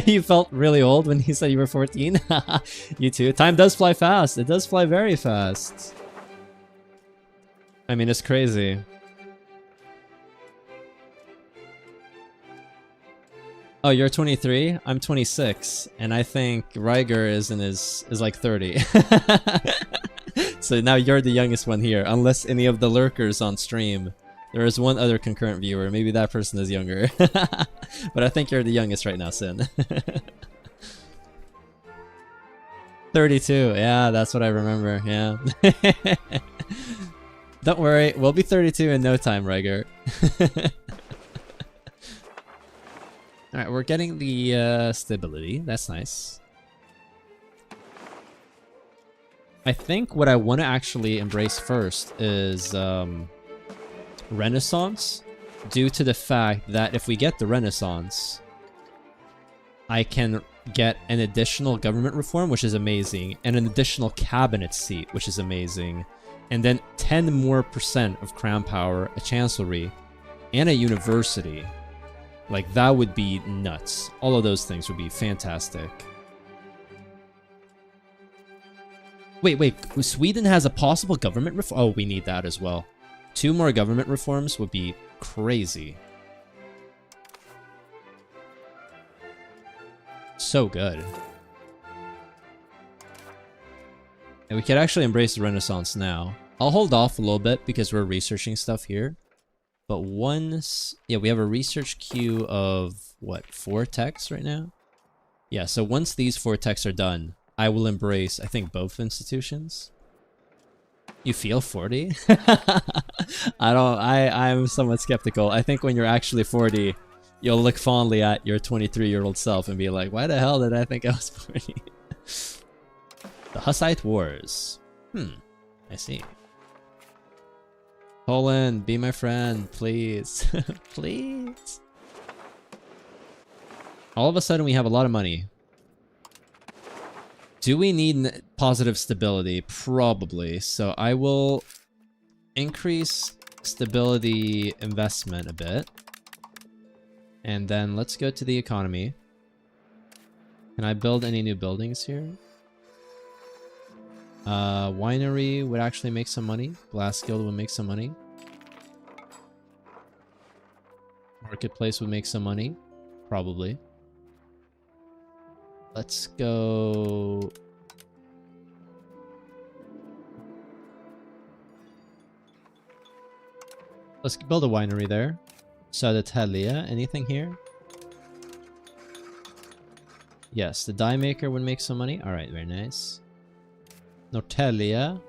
You felt really old when he said you were 14? You too. Time does fly fast. It does fly very fast. I mean, it's crazy. Oh, you're 23? I'm 26. And I think Ryger is like 30. So now you're the youngest one here, unless any of the lurkers on stream. There is one other concurrent viewer. Maybe that person is younger. But I think you're the youngest right now, Sin. 32. Yeah, that's what I remember. Yeah. Don't worry. We'll be 32 in no time, Ryger. Alright, we're getting the stability. That's nice. I think what I want to actually embrace first is Renaissance, due to the fact that if we get the Renaissance, I can get an additional government reform, which is amazing, and an additional cabinet seat, which is amazing, and then 10% more of crown power, a chancellery, and a university. Like, that would be nuts. All of those things would be fantastic. Wait, Sweden has a possible government reform? Oh, we need that as well. 2 more government reforms would be crazy. So good. And we could actually embrace the Renaissance now. I'll hold off a little bit because we're researching stuff here. But once... yeah, we have a research queue of, what, 4 techs right now? Yeah, so once these 4 techs are done, I will embrace, I think, both institutions. You feel 40? I'm somewhat skeptical. I think when you're actually 40, you'll look fondly at your 23-year-old self and be like, why the hell did I think I was 40? The Hussite Wars. I see. Poland, be my friend, please. Please. All of a sudden, we have a lot of money. Do we need positive stability? Probably. So I will increase stability investment a bit. And then let's go to the economy. Can I build any new buildings here? Winery would actually make some money. Glass Guild would make some money. Marketplace would make some money. Probably. Let's go... let's build a winery there. Södertälje, anything here? Yes, the dye maker would make some money. Alright, very nice. Norrtälje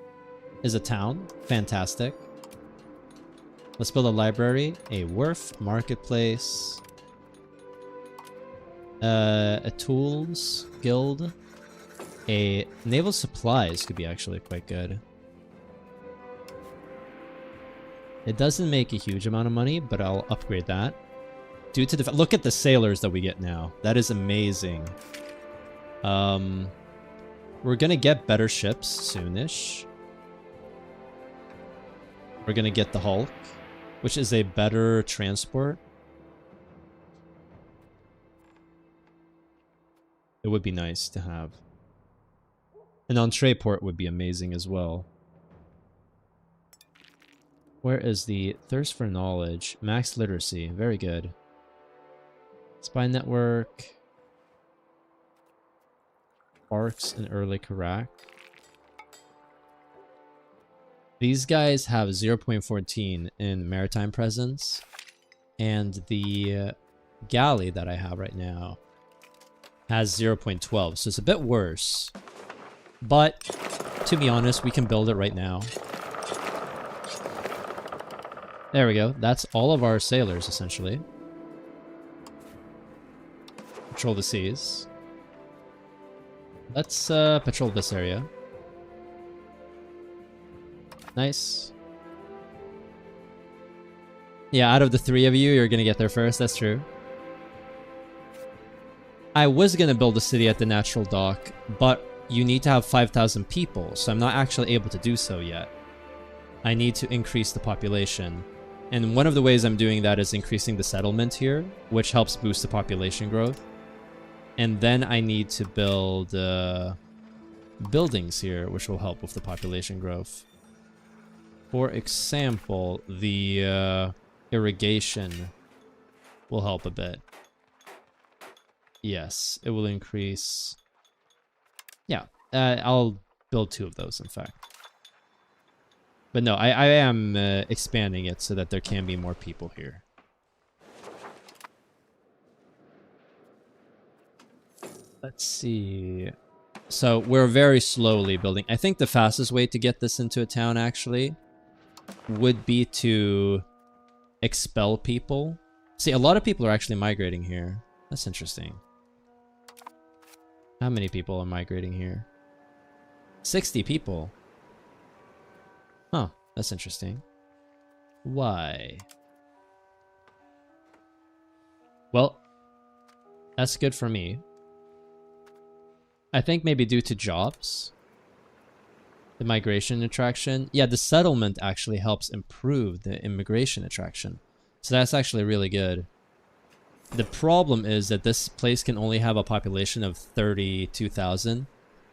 is a town. Fantastic. Let's build a library, a wharf, marketplace, a tools guild, a naval supplies could be actually quite good. It doesn't make a huge amount of money, but I'll upgrade that. Due to the look at the sailors that we get now. That is amazing. We're gonna get better ships soonish. We're gonna get the Hulk, which is a better transport. It would be nice to have. An entree port would be amazing as well. Where is the thirst for knowledge? Max literacy. Very good. Spy network. Arcs in early Iraq. These guys have 0.14 in maritime presence. And the galley that I have right now has 0.12. So it's a bit worse. But, to be honest, we can build it right now. There we go. That's all of our sailors, essentially. Patrol the seas. Let's patrol this area. Nice. Yeah, out of the three of you, you're gonna get there first. That's true. I was gonna build a city at the natural dock, but you need to have 5,000 people, so I'm not actually able to do so yet. I need to increase the population. And one of the ways I'm doing that is increasing the settlement here, which helps boost the population growth. And then I need to build buildings here, which will help with the population growth. For example, the irrigation will help a bit. Yes, it will increase. Yeah, I'll build 2 of those, in fact. But no, I am expanding it so that there can be more people here. Let's see. So we're very slowly building. I think the fastest way to get this into a town, actually, would be to expel people. See, a lot of people are actually migrating here. That's interesting. How many people are migrating here? 60 people. Huh, that's interesting. Why? Well, that's good for me. I think maybe due to jobs. The migration attraction. Yeah, the settlement actually helps improve the immigration attraction. So that's actually really good. The problem is that this place can only have a population of 32,000.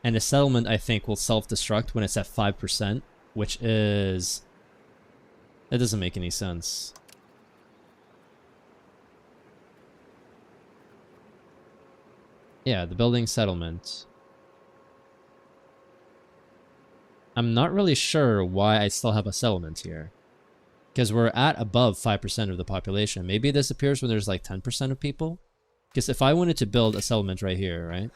And the settlement, I think, will self-destruct when it's at 5%. Which is... That doesn't make any sense. Yeah, the building settlement. I'm not really sure why I still have a settlement here. Because we're at above 5% of the population. Maybe it disappears when there's like 10% of people. Because if I wanted to build a settlement right here, right?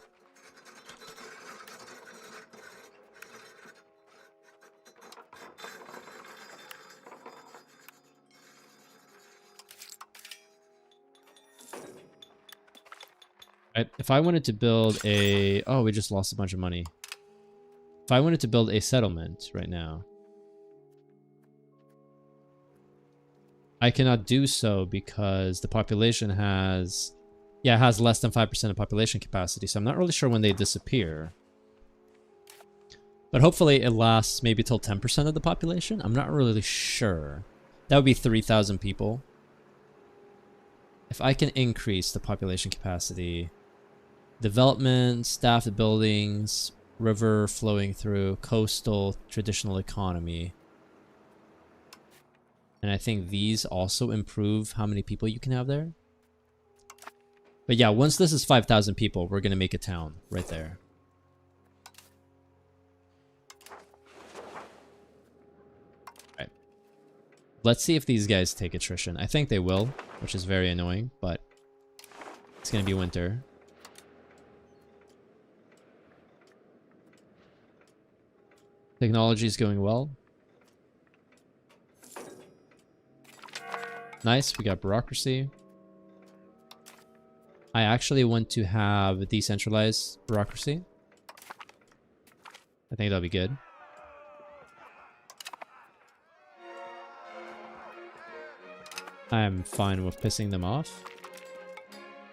If I wanted to build a... Oh, we just lost a bunch of money. If I wanted to build a settlement right now, I cannot do so because the population has... Yeah, it has less than 5% of population capacity, so I'm not really sure when they disappear. But hopefully it lasts maybe till 10% of the population? I'm not really sure. That would be 3,000 people. If I can increase the population capacity... Development, staffed buildings, river flowing through, coastal, traditional economy. And I think these also improve how many people you can have there. But yeah, once this is 5,000 people, we're going to make a town right there. Alright. Let's see if these guys take attrition. I think they will, which is very annoying, but it's going to be winter. Technology is going well. Nice, we got bureaucracy. I actually want to have decentralized bureaucracy. I think that'll be good. I'm fine with pissing them off.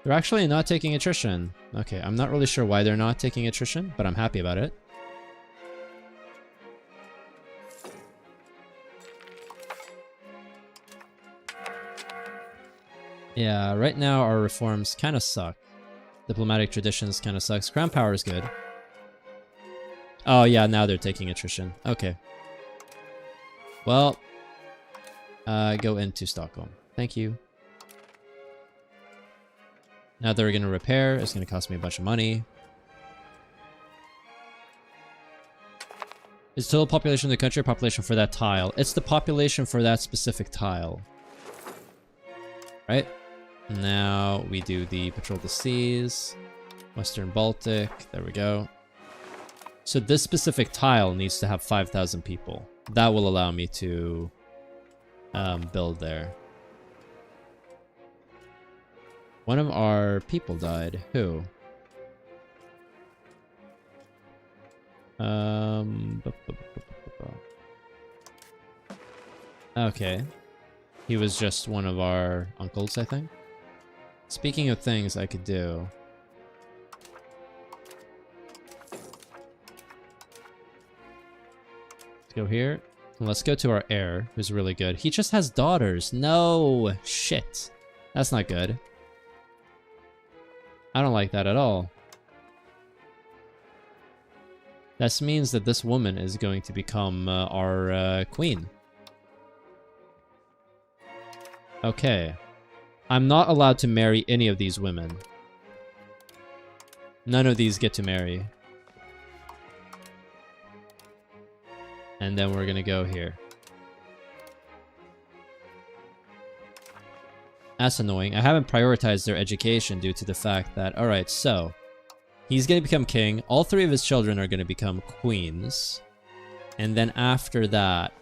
They're actually not taking attrition. Okay, I'm not really sure why they're not taking attrition, but I'm happy about it. Yeah, right now our reforms kind of suck. Diplomatic traditions kind of sucks. Crown power is good. Oh yeah, now they're taking attrition. Okay. Well, Go into Stockholm. Thank you. Now they're going to repair. It's going to cost me a bunch of money. Is total population of the country or population for that tile? It's the population for that specific tile. Right? Now we do the patrol the seas. Western Baltic. There we go. So this specific tile needs to have 5,000 people. That will allow me to build there. One of our people died. Who? Okay. He was just one of our uncles, I think. Speaking of things I could do. Let's go here. And let's go to our heir, who's really good. He just has daughters. No! Shit. That's not good. I don't like that at all. This means that this woman is going to become our queen. Okay. I'm not allowed to marry any of these women. None of these get to marry. And then we're gonna go here. That's annoying. I haven't prioritized their education due to the fact that, alright, so he's gonna become king. All three of his children are gonna become queens. And then after that,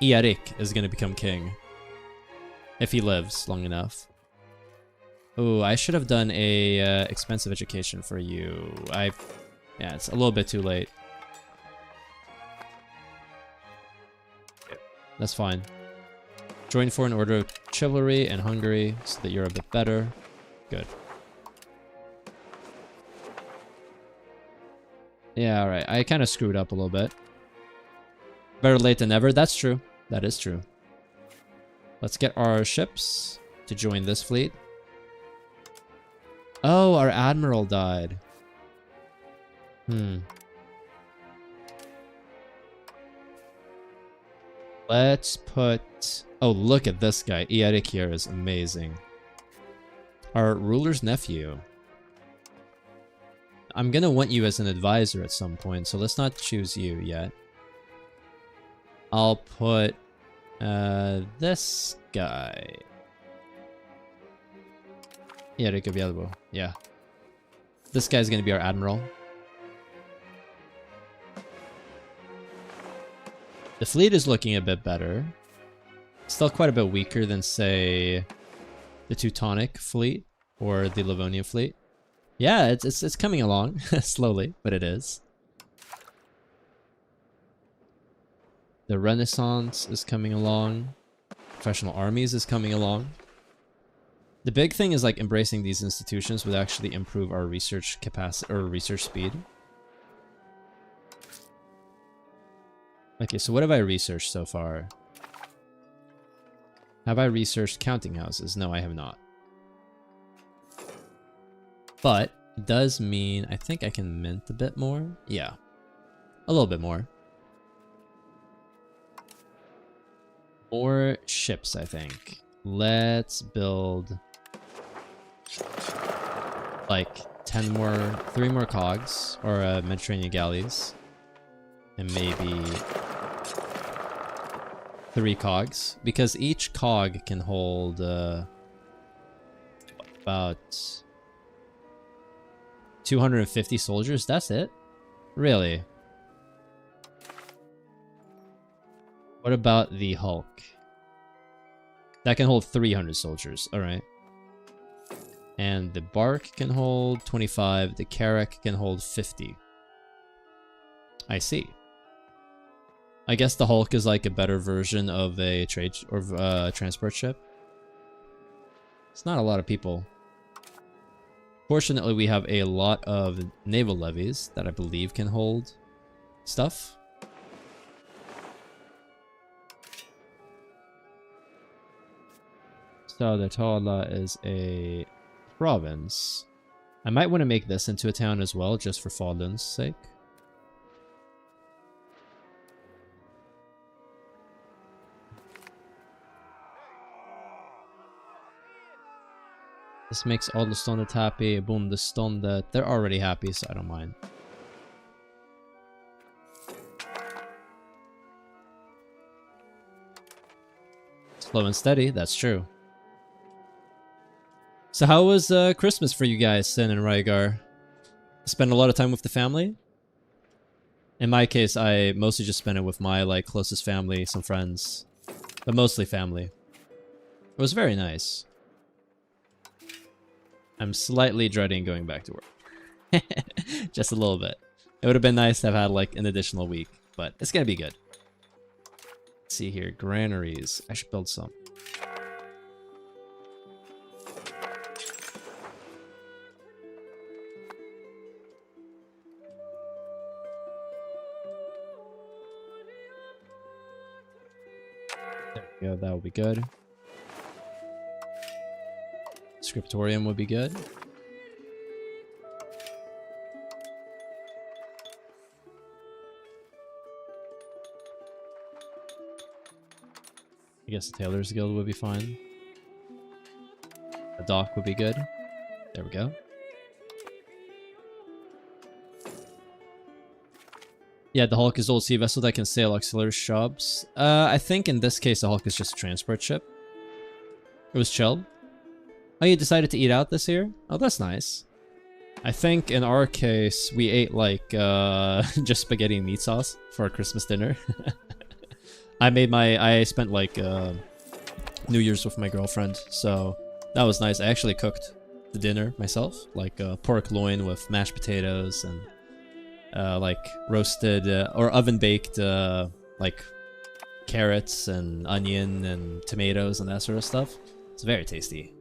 Erik is gonna become king. If he lives long enough. Ooh, I should have done a expensive education for you. Yeah, it's a little bit too late. That's fine. Join Foreign Order of Chivalry and Hungary so that you're a bit better. Good. Yeah, alright. I kind of screwed up a little bit. Better late than never. That's true. That is true. Let's get our ships to join this fleet. Oh, our admiral died. Let's put... Oh, look at this guy. Erik here is amazing. Our ruler's nephew. I'm gonna want you as an advisor at some point, so let's not choose you yet. I'll put... this guy. Erik Bielbo. Yeah. This guy's gonna be our admiral. The fleet is looking a bit better. Still quite a bit weaker than, say, the Teutonic fleet or the Livonian fleet. Yeah, it's coming along slowly, but it is. The Renaissance is coming along. Professional armies is coming along. The big thing is like embracing these institutions would actually improve our research capacity or research speed. Okay, so what have I researched so far? Have I researched counting houses? No, I have not. But it does mean I think I can mint a bit more. Yeah, a little bit more. More ships, I think. Let's build like 3 more cogs or Mediterranean galleys, and maybe 3 cogs, because each cog can hold about 250 soldiers. That's it? Really? What about the Hulk? That can hold 300 soldiers. Alright. And the Bark can hold 25. The Carrack can hold 50. I see. I guess the Hulk is like a better version of a trade or transport ship. It's not a lot of people. Fortunately, we have a lot of naval levies that I believe can hold stuff. So the Tala is a province. I might want to make this into a town as well, just for Falun's sake. This makes all the ståndet happy. Boom, the ståndet. They're already happy, so I don't mind. Slow and steady, that's true. So how was Christmas for you guys, Sin and Rygar? Spend a lot of time with the family? In my case, I mostly just spent it with my like closest family, some friends. But mostly family. It was very nice. I'm slightly dreading going back to work. Just a little bit. It would have been nice to have had like an additional week, but it's gonna be good. Let's see here, granaries. I should build some. There we go, that will be good. Scriptorium would be good. I guess the Tailor's Guild would be fine. A dock would be good. There we go. Yeah, the Hulk is old sea vessel that can sail auxiliary shops. I think in this case the Hulk is just a transport ship. It was chilled. Oh, you decided to eat out this year? Oh, that's nice. I think in our case, we ate like just spaghetti and meat sauce for our Christmas dinner. I spent like New Year's with my girlfriend, so that was nice. I actually cooked the dinner myself, like pork loin with mashed potatoes and like roasted or oven baked like carrots and onion and tomatoes and that sort of stuff. It's very tasty.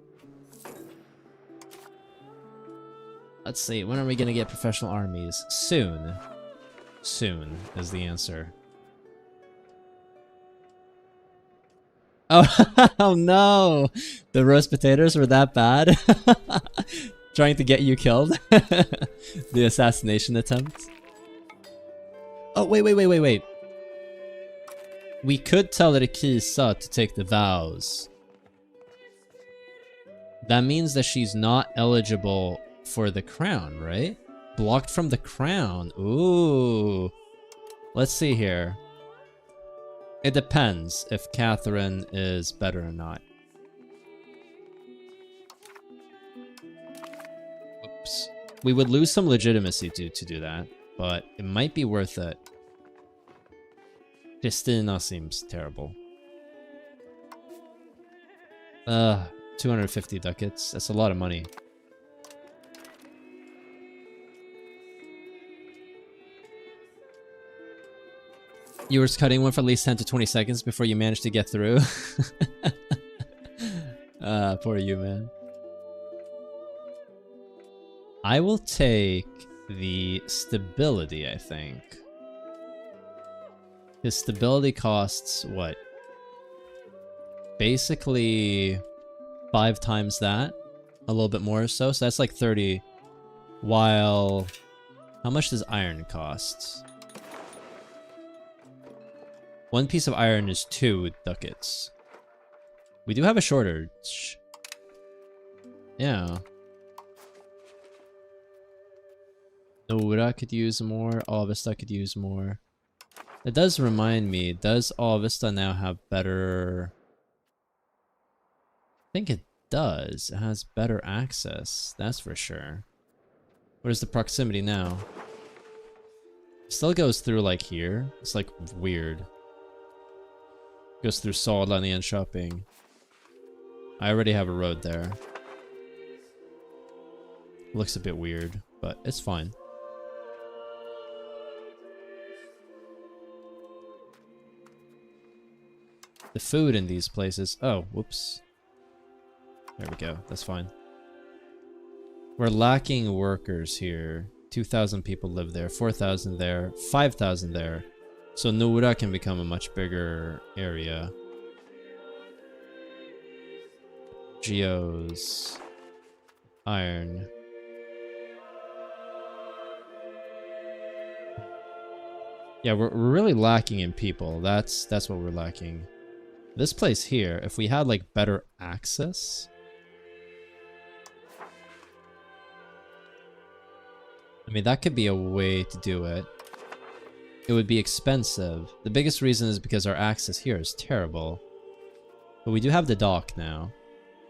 Let's see, when are we gonna get professional armies? Soon. Soon is the answer. Oh, oh no! The roast potatoes were that bad? Trying to get you killed? The assassination attempt? Oh, wait. We could tell Rikisa to take the vows. That means that she's not eligible for the crown, right? Blocked from the crown. Ooh. Let's see here. It depends if Catherine is better or not. Oops. We would lose some legitimacy to do that, but it might be worth it. Christina seems terrible. 250 ducats. That's a lot of money. You were cutting one for at least 10 to 20 seconds before you managed to get through. Poor you, man. I will take the stability, I think. His stability costs, what? Basically 5 times that. A little bit more or so. So that's like 30. While... How much does iron cost? One piece of iron is 2 ducats. We do have a shortage. Yeah. Nora could use more. Avesta could use more. It does remind me, does Avesta now have better... I think it does. It has better access. That's for sure. What is the proximity now? It still goes through like here. It's like weird. Goes through Solani and shopping. I already have a road there. Looks a bit weird, but it's fine. The food in these places... Oh, whoops. There we go. That's fine. We're lacking workers here. 2,000 people live there. 4,000 there. 5,000 there. So Nura can become a much bigger area. Geos. Iron. Yeah, we're really lacking in people. That's what we're lacking. This place here, if we had like better access, I mean, that could be a way to do it. It would be expensive. The biggest reason is because our access here is terrible. But we do have the dock now.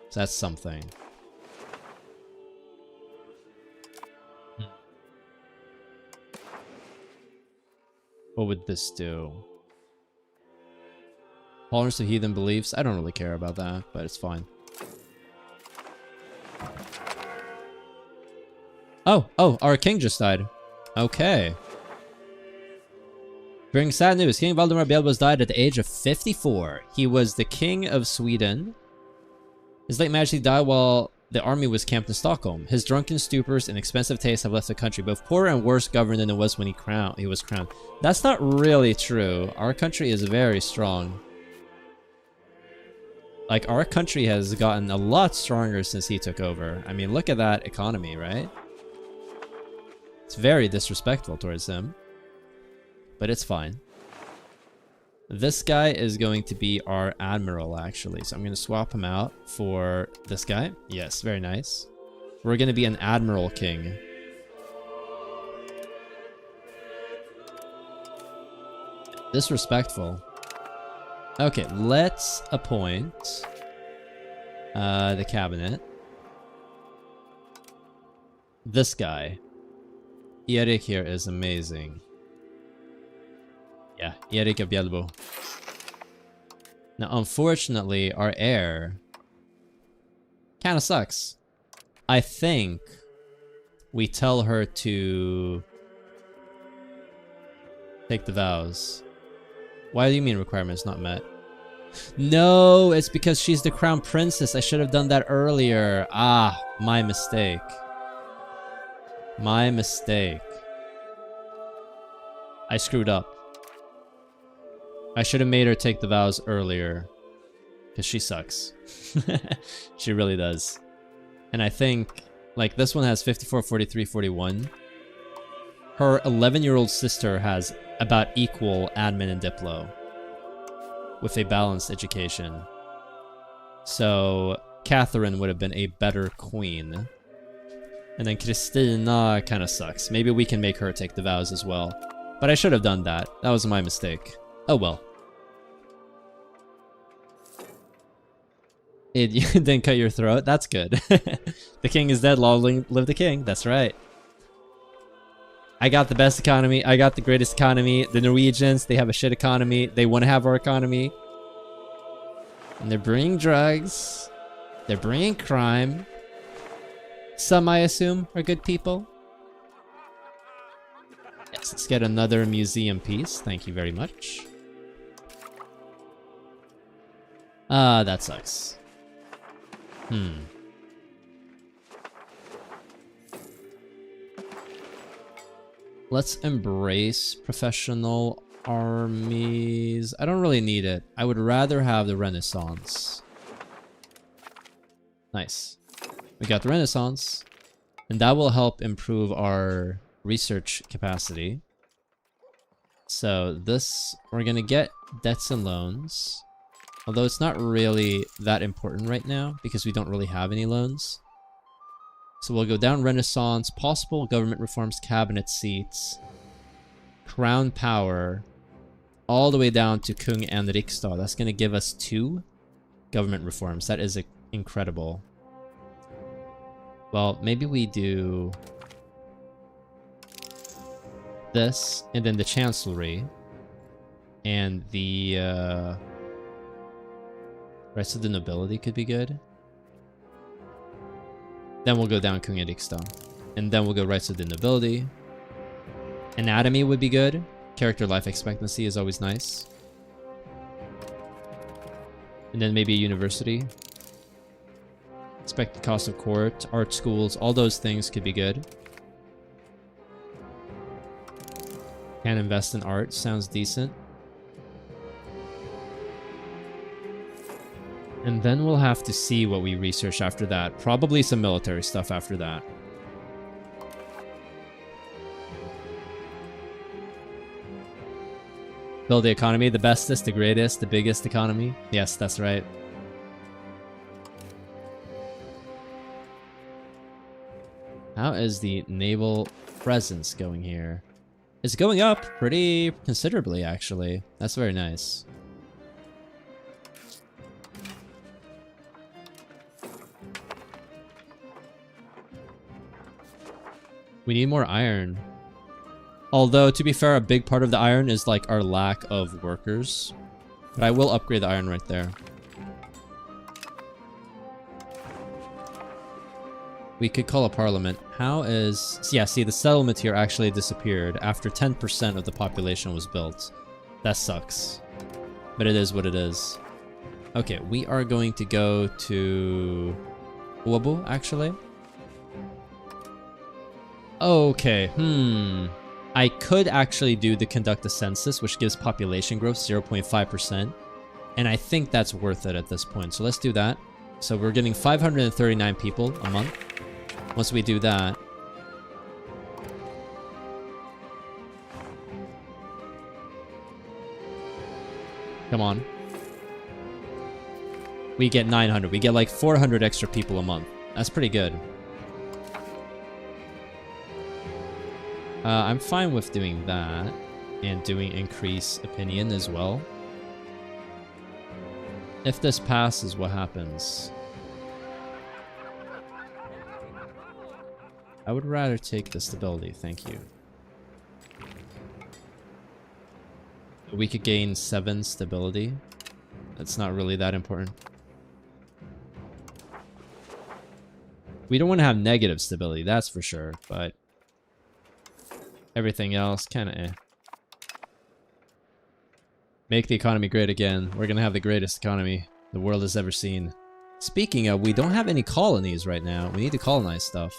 So that's something. What would this do? Tolerance to heathen beliefs? I don't really care about that, but it's fine. Oh, our king just died. Okay. Bring sad news. King Valdemar Bjälbo's died at the age of 54. He was the king of Sweden. His late majesty died while the army was camped in Stockholm. His drunken stupors and expensive tastes have left the country both poorer and worse governed than it was when he was crowned. That's not really true. Our country is very strong. Like, our country has gotten a lot stronger since he took over. I mean, look at that economy, right? It's very disrespectful towards him. But it's fine. This guy is going to be our admiral, actually. So I'm going to swap him out for this guy. Yes, very nice. We're going to be an admiral king. Disrespectful. Okay, let's appoint the cabinet. This guy. Erik here is amazing. Yeah, Erik of Bjälbo. Now, unfortunately, our heir kind of sucks. I think we tell her to take the vows. Why do you mean requirements not met? No, it's because she's the crown princess. I should have done that earlier. Ah, my mistake. My mistake. I screwed up. I should have made her take the vows earlier. Because she sucks. She really does. And I think, like, this one has 54, 43, 41. Her 11-year-old sister has about equal admin and diplo. With a balanced education. So, Catherine would have been a better queen. And then Christina kind of sucks. Maybe we can make her take the vows as well. But I should have done that. That was my mistake. Oh well. You didn't cut your throat? That's good. The king is dead, long live the king. That's right. I got the best economy. I got the greatest economy. The Norwegians, they have a shit economy. They want to have our economy. And they're bringing drugs. They're bringing crime. Some, I assume, are good people. Yes, let's get another museum piece. Thank you very much. That sucks. Let's embrace professional armies. I don't really need it. I would rather have the Renaissance. Nice. We got the Renaissance. And that will help improve our research capacity. So this, we're gonna get debts and loans. Although it's not really that important right now because we don't really have any loans. So we'll go down Renaissance, possible government reforms, cabinet seats, crown power, all the way down to Kung and Riksdag. That's going to give us 2 government reforms. That is incredible. Well, maybe we do this, and then the Chancellery, and the rest of the nobility could be good. Then we'll go down Kung and Riksdag. And then we'll go right to the nobility. Anatomy would be good. Character life expectancy is always nice. And then maybe a university. Expected cost of court, art schools, all those things could be good. Can invest in art, sounds decent. And then we'll have to see what we research after that. Probably some military stuff after that. Build the economy, the bestest, the greatest, the biggest economy. Yes, that's right. How is the naval presence going here? It's going up pretty considerably, actually. That's very nice. We need more iron. Although, to be fair, a big part of the iron is like our lack of workers. But I will upgrade the iron right there. We could call a parliament. How is... Yeah, see, the settlement here actually disappeared after 10% of the population was built. That sucks. But it is what it is. Okay, we are going to go to... Uabu, actually. Okay, I could actually do the conduct a census, which gives population growth 0.5%. And I think that's worth it at this point. So let's do that. So we're getting 539 people a month. Once we do that... Come on. We get 900. We get like 400 extra people a month. That's pretty good. I'm fine with doing that. And doing increase opinion as well. If this passes, what happens? I would rather take the stability, thank you. We could gain 7 stability. That's not really that important. We don't want to have negative stability, that's for sure, but... everything else, kinda eh. Make the economy great again. We're gonna have the greatest economy the world has ever seen. Speaking of, we don't have any colonies right now. We need to colonize stuff.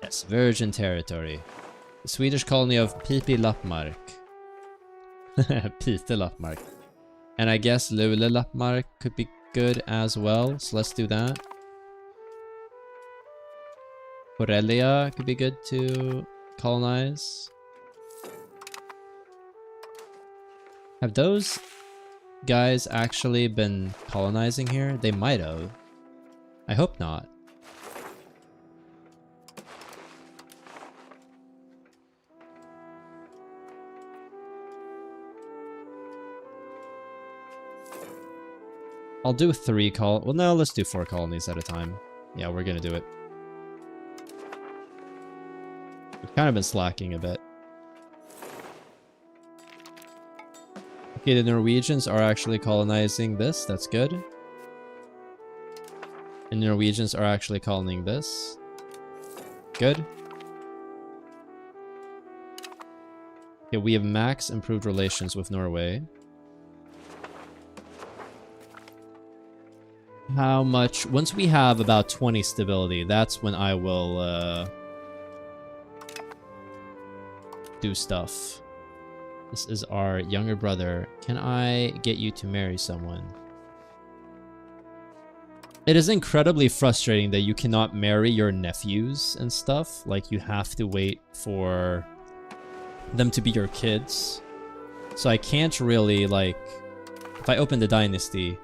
Yes, virgin territory. The Swedish colony of Pipi Lappmark. Pite Lappmark. And I guess Luleå Lappmark could be good as well, so let's do that. Corellia could be good to colonize. Have those guys actually been colonizing here? They might have. I hope not. I'll do 3 well, no, let's do 4 colonies at a time. Yeah, we're gonna do it. We've kind of been slacking a bit. Okay, the Norwegians are actually colonizing this. That's good. And the Norwegians are actually colonizing this. Good. Okay, we have max improved relations with Norway. How much? Once we have about 20 stability, that's when I will do stuff. This is our younger brother. Can I get you to marry someone? It is incredibly frustrating that you cannot marry your nephews and stuff. Like, you have to wait for them to be your kids. So I can't really, like... If I open the dynasty,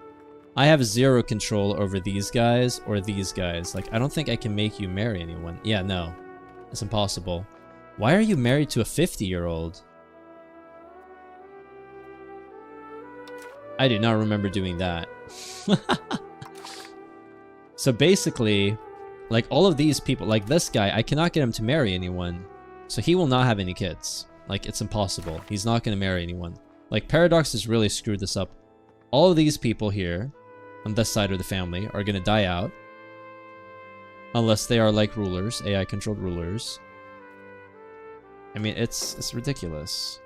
I have 0 control over these guys or these guys. Like, I don't think I can make you marry anyone. Yeah, no. It's impossible. Why are you married to a 50-year-old? I do not remember doing that. So basically, like all of these people, like this guy, I cannot get him to marry anyone. So he will not have any kids. Like, it's impossible. He's not going to marry anyone. Like, Paradox has really screwed this up. All of these people here, on this side of the family, are going to die out. Unless they are like rulers, AI-controlled rulers. I mean, it's ridiculous.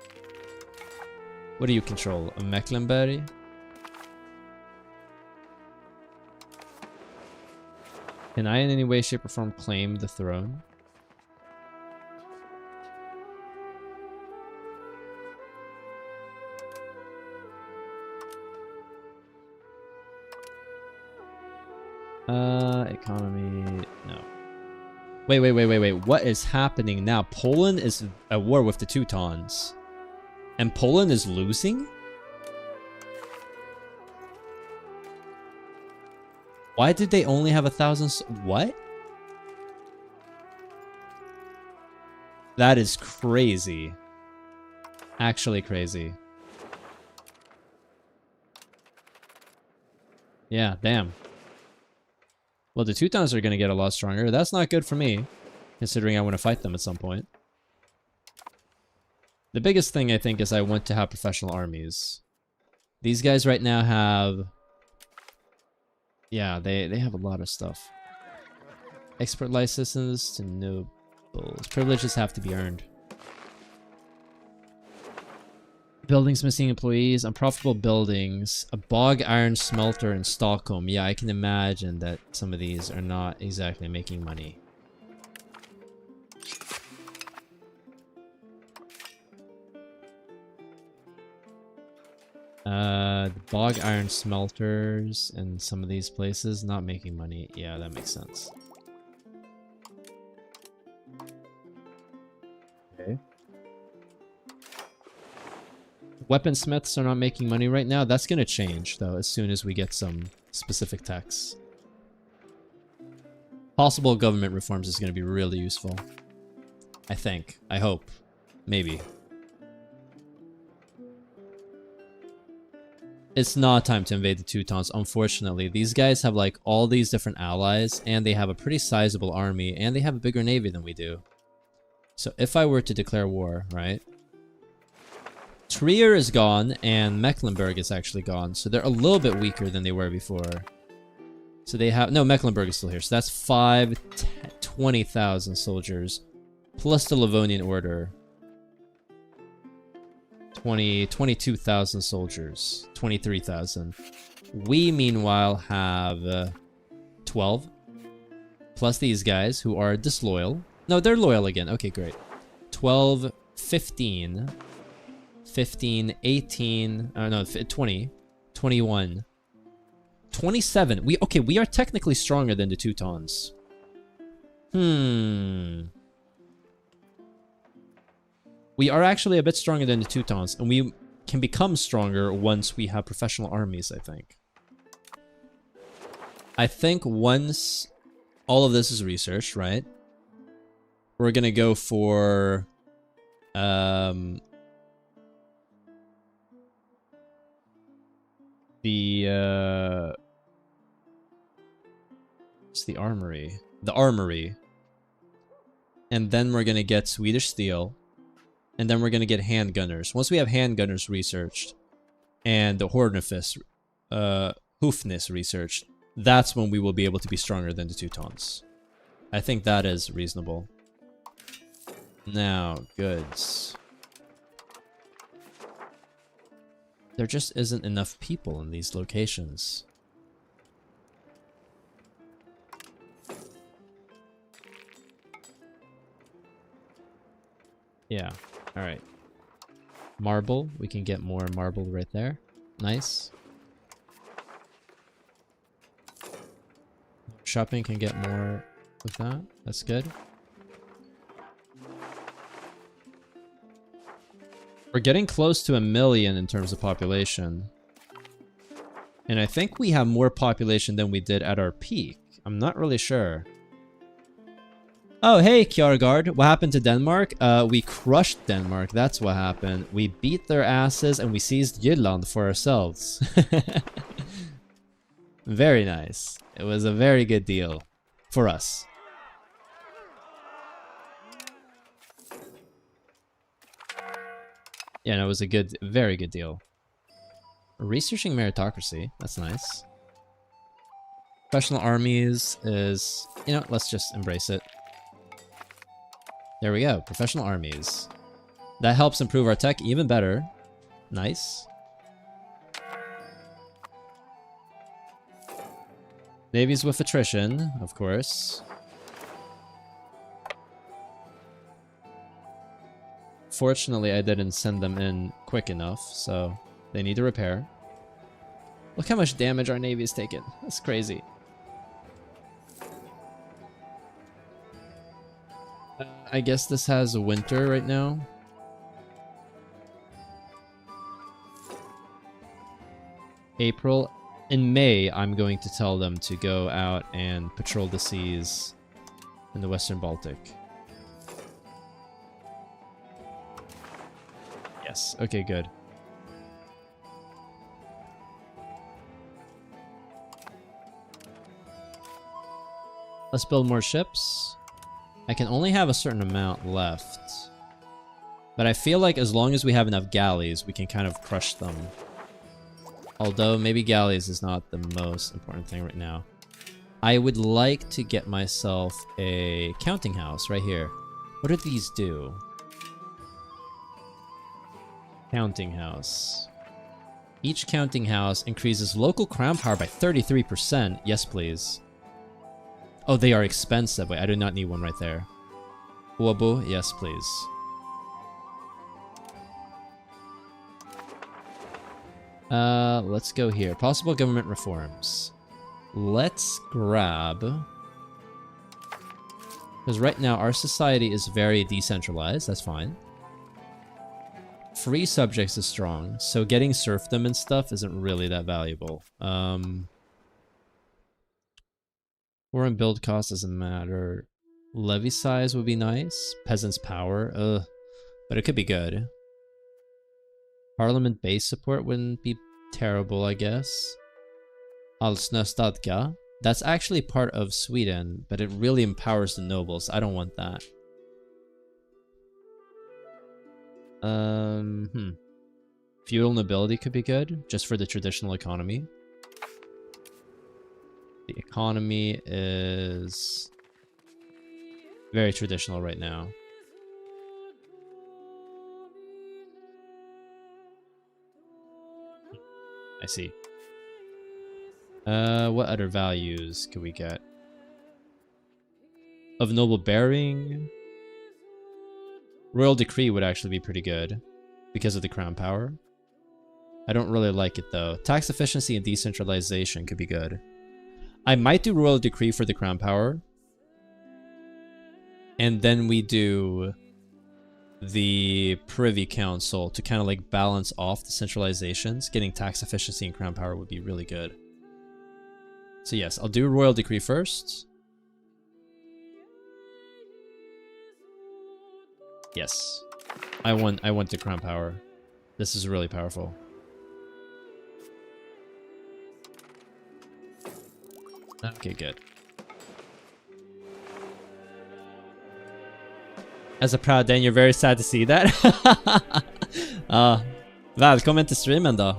What do you control? A Mecklenburg? Can I in any way, shape, or form claim the throne? Economy, no. Wait. What is happening now? Poland is at war with the Teutons. And Poland is losing? Why did they only have 1,000? What? That is crazy. Actually crazy. Yeah, damn. Well, the Teutons are going to get a lot stronger. That's not good for me, considering I want to fight them at some point. The biggest thing, I think, is I want to have professional armies. These guys right now have... Yeah, they have a lot of stuff. Expert licenses to nobles. Privileges have to be earned. Buildings missing employees, unprofitable buildings, a bog iron smelter in Stockholm. Yeah, I can imagine that some of these are not exactly making money. The bog iron smelters in some of these places not making money. Yeah, that makes sense. Okay. Weaponsmiths are not making money right now. That's going to change, though, as soon as we get some specific techs. Possible government reforms is going to be really useful. I think. I hope. Maybe. It's not time to invade the Teutons, unfortunately. These guys have, like, all these different allies, and they have a pretty sizable army, and they have a bigger navy than we do. So if I were to declare war, right? Trier is gone, and Mecklenburg is actually gone, so they're a little bit weaker than they were before. So they have... No, Mecklenburg is still here, so that's 20,000 soldiers, plus the Livonian Order. 22,000 soldiers. 23,000. We, meanwhile, have 12. Plus these guys, who are disloyal. No, they're loyal again. Okay, great. 12, 15... 15, 18, no, 20, 21, 27. We are technically stronger than the Teutons. We are actually a bit stronger than the Teutons, and we can become stronger once we have professional armies, I think. I think once all of this is researched, right? We're gonna go for... it's the armory. The armory. And then we're gonna get Swedish steel. And then we're gonna get handgunners. Once we have handgunners researched, and the Hordnefis, Hoofness researched, that's when we will be able to be stronger than the Teutons. I think that is reasonable. Now, goods. There just isn't enough people in these locations. Yeah, alright. Marble, we can get more marble right there. Nice. Shopping can get more of that. That's good. We're getting close to 1 million in terms of population. And I think we have more population than we did at our peak. I'm not really sure. Oh, hey, Kjargard. What happened to Denmark? We crushed Denmark. That's what happened. We beat their asses and we seized Jylland for ourselves. Very nice. It was a very good deal. For us. Yeah, no, it was a good, very good deal. Researching meritocracy. That's nice. Professional armies is... You know, let's just embrace it. There we go. Professional armies. That helps improve our tech even better. Nice. Navies with attrition, of course. Fortunately, I didn't send them in quick enough, so they need to repair. Look how much damage our Navy has taken. That's crazy. I guess this has a winter right now. April. In May, I'm going to tell them to go out and patrol the seas in the Western Baltic. Yes. Okay, good. Let's build more ships. I can only have a certain amount left. But I feel like as long as we have enough galleys, we can kind of crush them. Although maybe galleys is not the most important thing right now. I would like to get myself a counting house right here. What do these do? Counting house. Each counting house increases local crown power by 33%. Yes, please. Oh, they are expensive. Wait, I do not need one right there. Uabu, yes, please. Let's go here. Possible government reforms. Let's grab... Because right now our society is very decentralized. That's fine. Free subjects is strong, so getting serfdom and stuff isn't really that valuable. Foreign build cost doesn't matter. Levy size would be nice. Peasants' power, ugh. But it could be good. Parliament base support wouldn't be terrible, I guess. Alsnöstadka. That's actually part of Sweden, but it really empowers the nobles. I don't want that. Feudal nobility could be good, just for the traditional economy. The economy is very traditional right now. I see. What other values could we get? Of noble bearing? Royal decree would actually be pretty good because of the crown power. I don't really like it though. Tax efficiency and decentralization could be good. I might do royal decree for the crown power. And then we do the privy council to kind of like balance off the centralizations. Getting tax efficiency and crown power would be really good. So yes, I'll do royal decree first. Yes. I want the crown power. This is really powerful. Okay, good. As a proud Dan, you're very sad to see that. Välkommen till streamen då.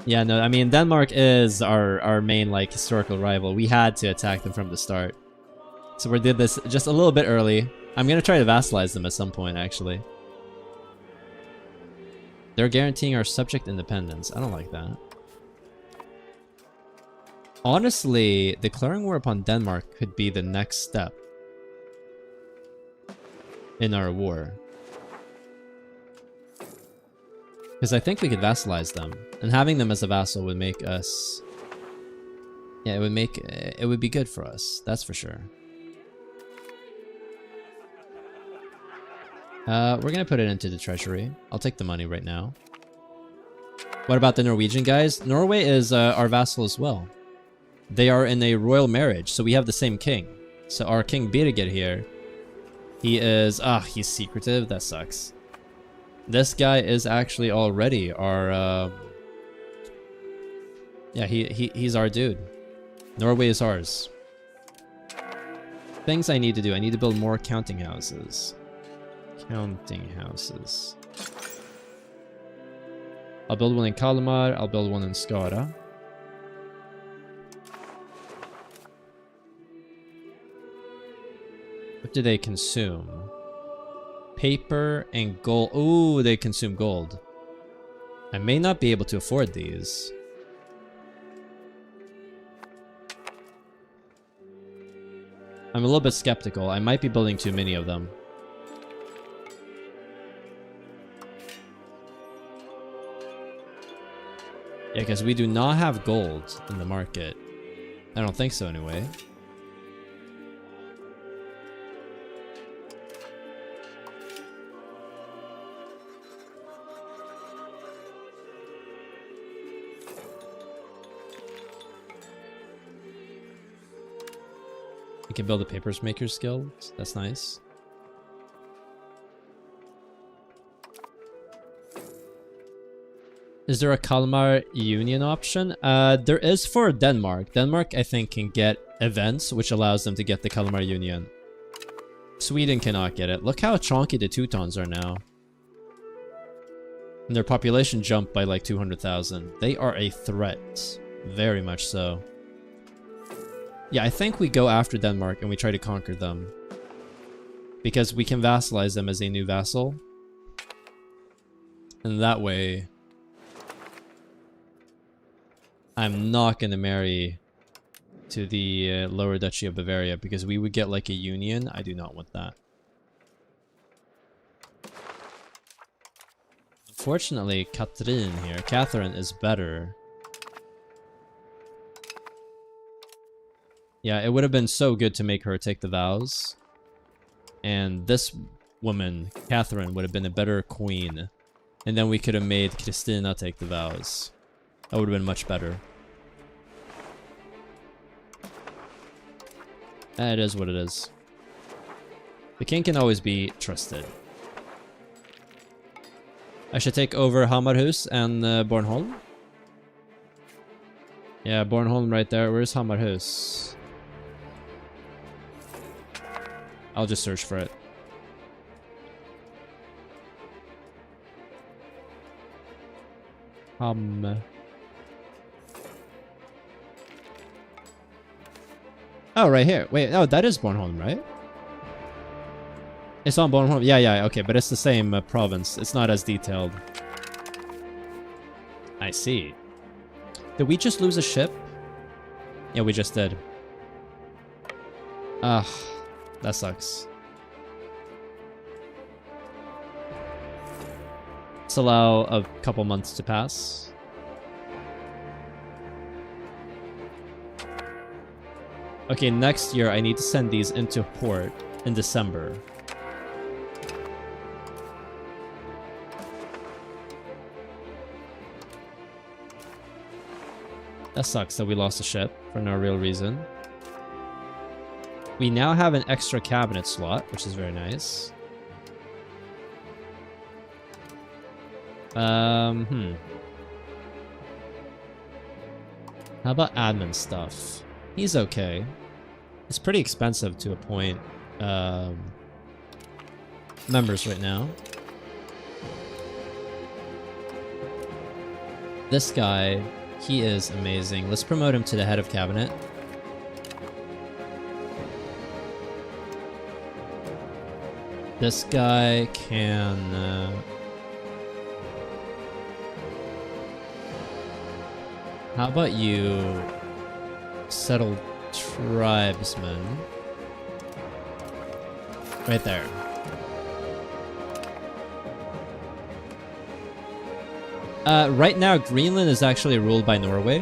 Yeah, no, I mean, Denmark is our main, like, historical rival. We had to attack them from the start. So we did this just a little bit early. I'm gonna try to vassalize them at some point, actually. They're guaranteeing our subject independence. I don't like that. Honestly, declaring war upon Denmark could be the next step in our war. Because I think we could vassalize them. And having them as a vassal would make us... Yeah, it would be good for us. That's for sure. We're gonna put it into the treasury. I'll take the money right now. What about the Norwegian guys? Norway is our vassal as well. They are in a royal marriage, so we have the same king. So our king Birgir here, he is... he's secretive. That sucks. This guy is actually already our... Yeah, he's our dude. Norway is ours. Things I need to do. I need to build more counting houses. Counting houses. I'll build one in Kalmar. I'll build one in Skara. What do they consume? Paper and gold. Ooh, they consume gold. I may not be able to afford these. I'm a little bit skeptical. I might be building too many of them. Yeah, because we do not have gold in the market. I don't think so anyway. We can build a papers maker guild. That's nice. Is there a Kalmar Union option? There is for Denmark. Denmark, I think, can get events, which allows them to get the Kalmar Union. Sweden cannot get it. Look how chonky the Teutons are now. And their population jumped by like 200,000. They are a threat. Very much so. Yeah, I think we go after Denmark and we try to conquer them. Because we can vassalize them as a new vassal. And that way... I'm not going to marry to the Lower Duchy of Bavaria because we would get like a union. I do not want that. Unfortunately, Catherine is better. Yeah, it would have been so good to make her take the vows. And this woman, Catherine, would have been a better queen. And then we could have made Christina take the vows. That would have been much better. It is what it is. The king can always be trusted. I should take over Hammarhus and Bornholm. Yeah, Bornholm right there. Where's Hammarhus? I'll just search for it. Oh, right here. Wait, oh, that is Bornholm, right? It's on Bornholm. Yeah, okay, but it's the same province. It's not as detailed. I see. Did we just lose a ship? Yeah, we just did. Ugh, that sucks. Let's allow a couple months to pass. Okay, next year I need to send these into port in December. That sucks that we lost a ship for no real reason. We now have an extra cabinet slot, which is very nice. How about admin stuff? He's okay. It's pretty expensive to appoint members right now. This guy, he is amazing. Let's promote him to the head of cabinet. This guy can... how about you settle tribesmen? Right there. Right now, Greenland is actually ruled by Norway,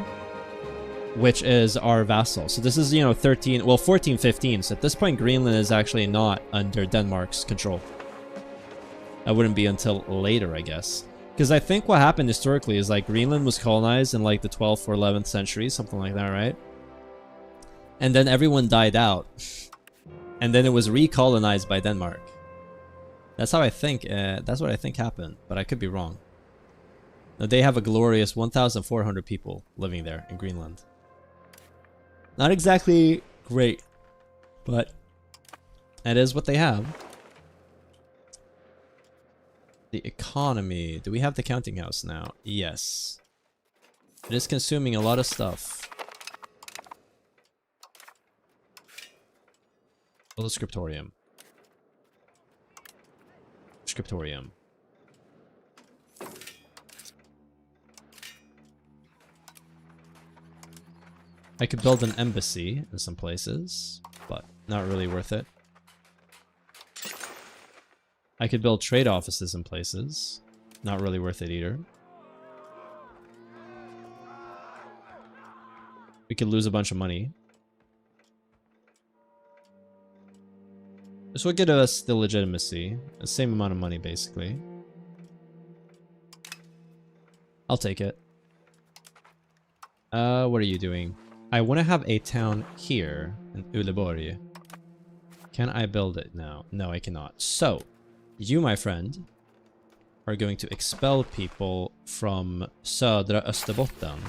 which is our vassal. So this is, you know, 14, 15. So at this point, Greenland is actually not under Denmark's control. That wouldn't be until later, I guess. Because I think what happened historically is, like, Greenland was colonized in, like, the 12th or 11th century, something like that, right? And then everyone died out. And then it was recolonized by Denmark. That's how I think, that's what I think happened, but I could be wrong. Now, they have a glorious 1,400 people living there in Greenland. Not exactly great, but that is what they have. The economy. Do we have the counting house now? Yes. It is consuming a lot of stuff. Build a scriptorium. Scriptorium. I could build an embassy in some places, but not really worth it. I could build trade offices in places. Not really worth it either. We could lose a bunch of money. This will get us the legitimacy. The same amount of money, basically. I'll take it. What are you doing? I want to have a town here in Uleborg. Can I build it now? No, I cannot. So, you, my friend, are going to expel people from Södra Österbotten.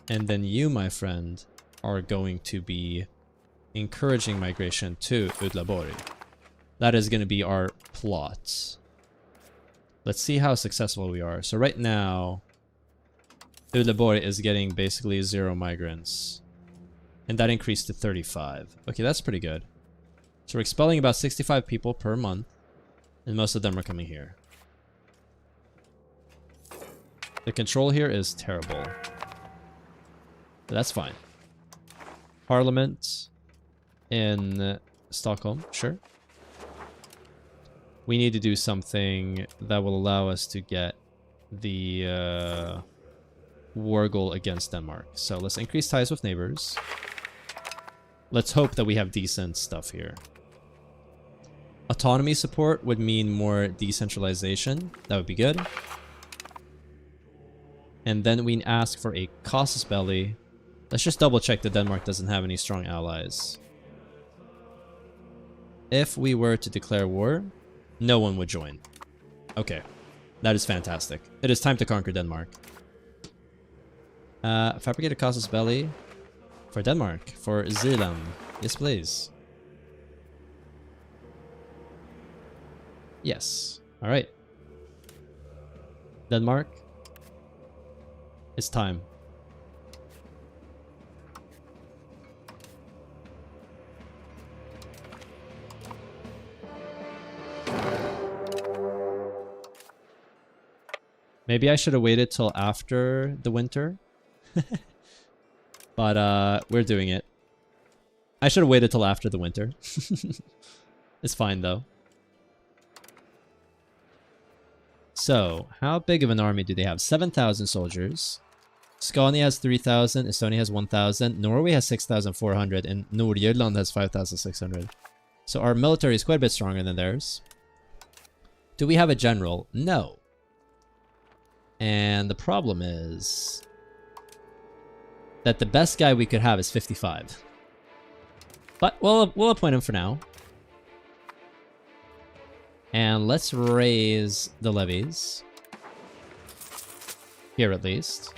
And then you, my friend, are going to be encouraging migration to Uleåborg. That is going to be our plot. Let's see how successful we are. So right now, Uleåborg is getting basically 0 migrants. And that increased to 35. Okay, that's pretty good. So we're expelling about 65 people per month. And most of them are coming here. The control here is terrible. But that's fine. Parliament in Stockholm, sure. We need to do something that will allow us to get the war goal against Denmark. So let's increase ties with neighbors. Let's hope that we have decent stuff here. Autonomy support would mean more decentralization. That would be good. And then we ask for a casus belli. Let's just double check that Denmark doesn't have any strong allies. If we were to declare war, no one would join. Okay. That is fantastic. It is time to conquer Denmark. Fabricate a casus belli for Denmark. For Zealand. Yes, please. Yes. Alright. Denmark. It's time. Maybe I should have waited till after the winter. But we're doing it. I should have waited till after the winter. It's fine though. So, how big of an army do they have? 7,000 soldiers. Scania has 3,000, Estonia has 1,000, Norway has 6,400, and Nordjylland has 5,600. So our military is quite a bit stronger than theirs. Do we have a general? No. And the problem is that the best guy we could have is 55. But we'll appoint him for now. And let's raise the levies. Here at least.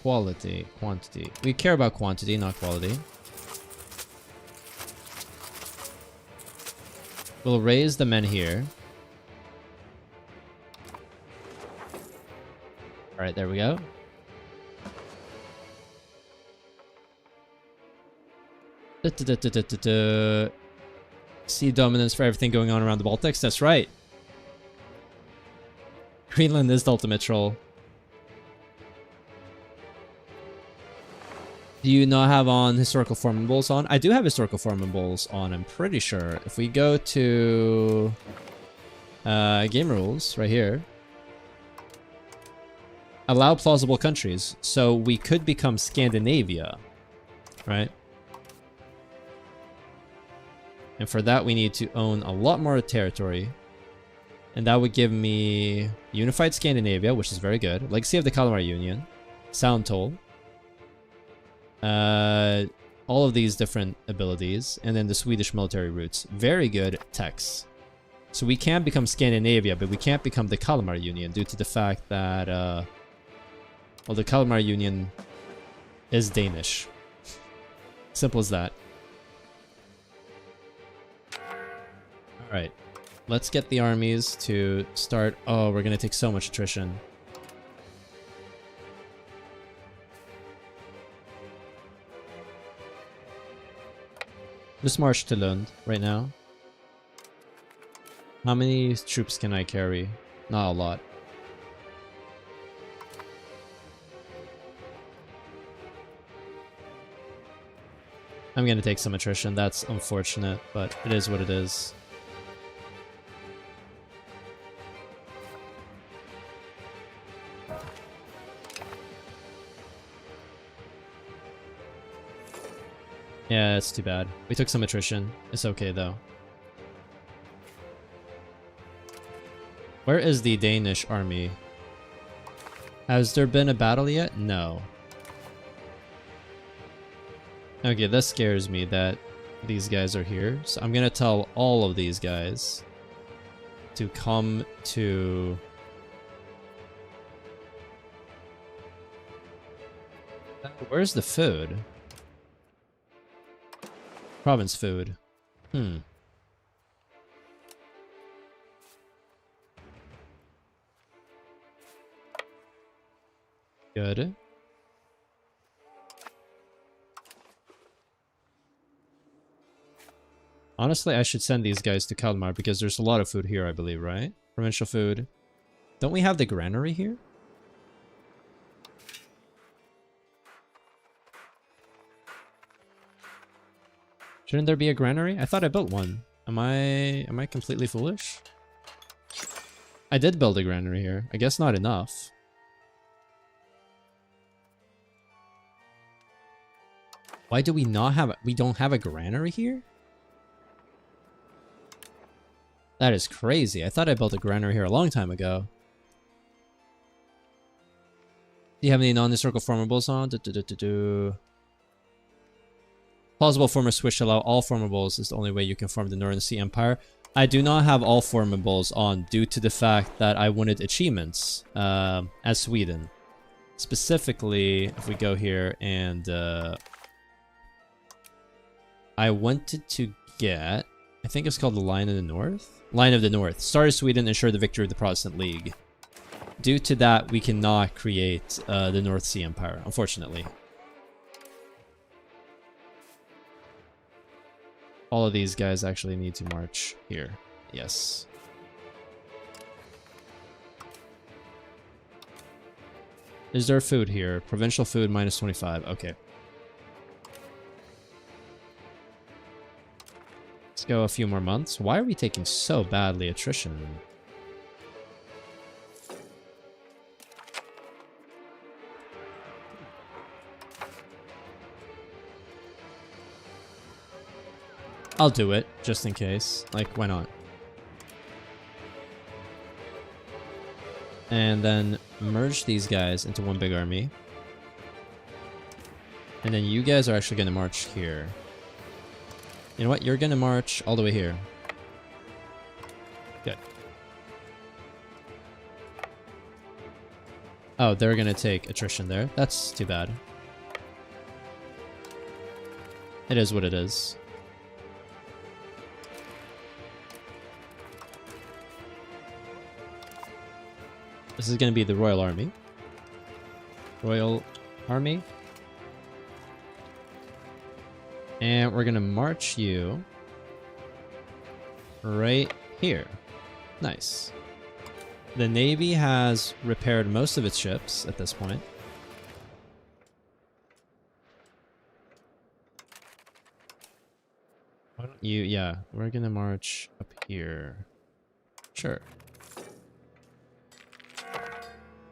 Quality, quantity. We care about quantity, not quality. We'll raise the men here. Alright, there we go. Sea dominance for everything going on around the Baltics. That's right. Greenland is the ultimate troll. Do you not have on historical formables on? I do have historical formables on, I'm pretty sure. If we go to game rules right here. Allow plausible countries. So we could become Scandinavia, right? And for that, we need to own a lot more territory. And that would give me Unified Scandinavia, which is very good. Legacy of the Kalmar Union. Sound Toll. All of these different abilities. And then the Swedish military routes. Very good techs. So we can become Scandinavia, but we can't become the Kalmar Union due to the fact that, well, the Kalmar Union is Danish. Simple as that. Alright, let's get the armies to start. Oh, we're gonna take so much attrition. Just march to Lund right now. How many troops can I carry? Not a lot. I'm gonna take some attrition. That's unfortunate, but it is what it is. Yeah, it's too bad. We took some attrition. It's okay, though. Where is the Danish army? Has there been a battle yet? No. Okay, that scares me that these guys are here. So I'm gonna tell all of these guys to come to... Where's the food? Province food. Good. Honestly, I should send these guys to Kalmar because there's a lot of food here, I believe, right? Provincial food. Don't we have the granary here? Shouldn't there be a granary? I thought I built one. Am I completely foolish? I did build a granary here. I guess not enough. Why do we not have... We don't have a granary here? That is crazy. I thought I built a granary here a long time ago. Do you have any non-historical formables on? Plausible former switch allow all formables is the only way you can form the Northern Sea Empire. I do not have all formables on due to the fact that I wanted achievements as Sweden. Specifically, if we go here and I wanted to get, I think it's called the Line of the North? Line of the North. Start Sweden, ensure the victory of the Protestant League. Due to that, we cannot create the North Sea Empire, unfortunately. All of these guys actually need to march here. Yes. Is there food here? Provincial food minus 25. Okay. Let's go a few more months. Why are we taking so badly attrition? I'll do it, just in case. Like, why not? And then merge these guys into one big army. And then you guys are actually going to march here. You know what? You're going to march all the way here. Good. Oh, they're going to take attrition there. That's too bad. It is what it is. This is going to be the Royal Army. Royal Army. And we're going to march you right here. Nice. The Navy has repaired most of its ships at this point. Why don't you... Yeah, we're going to march up here. Sure.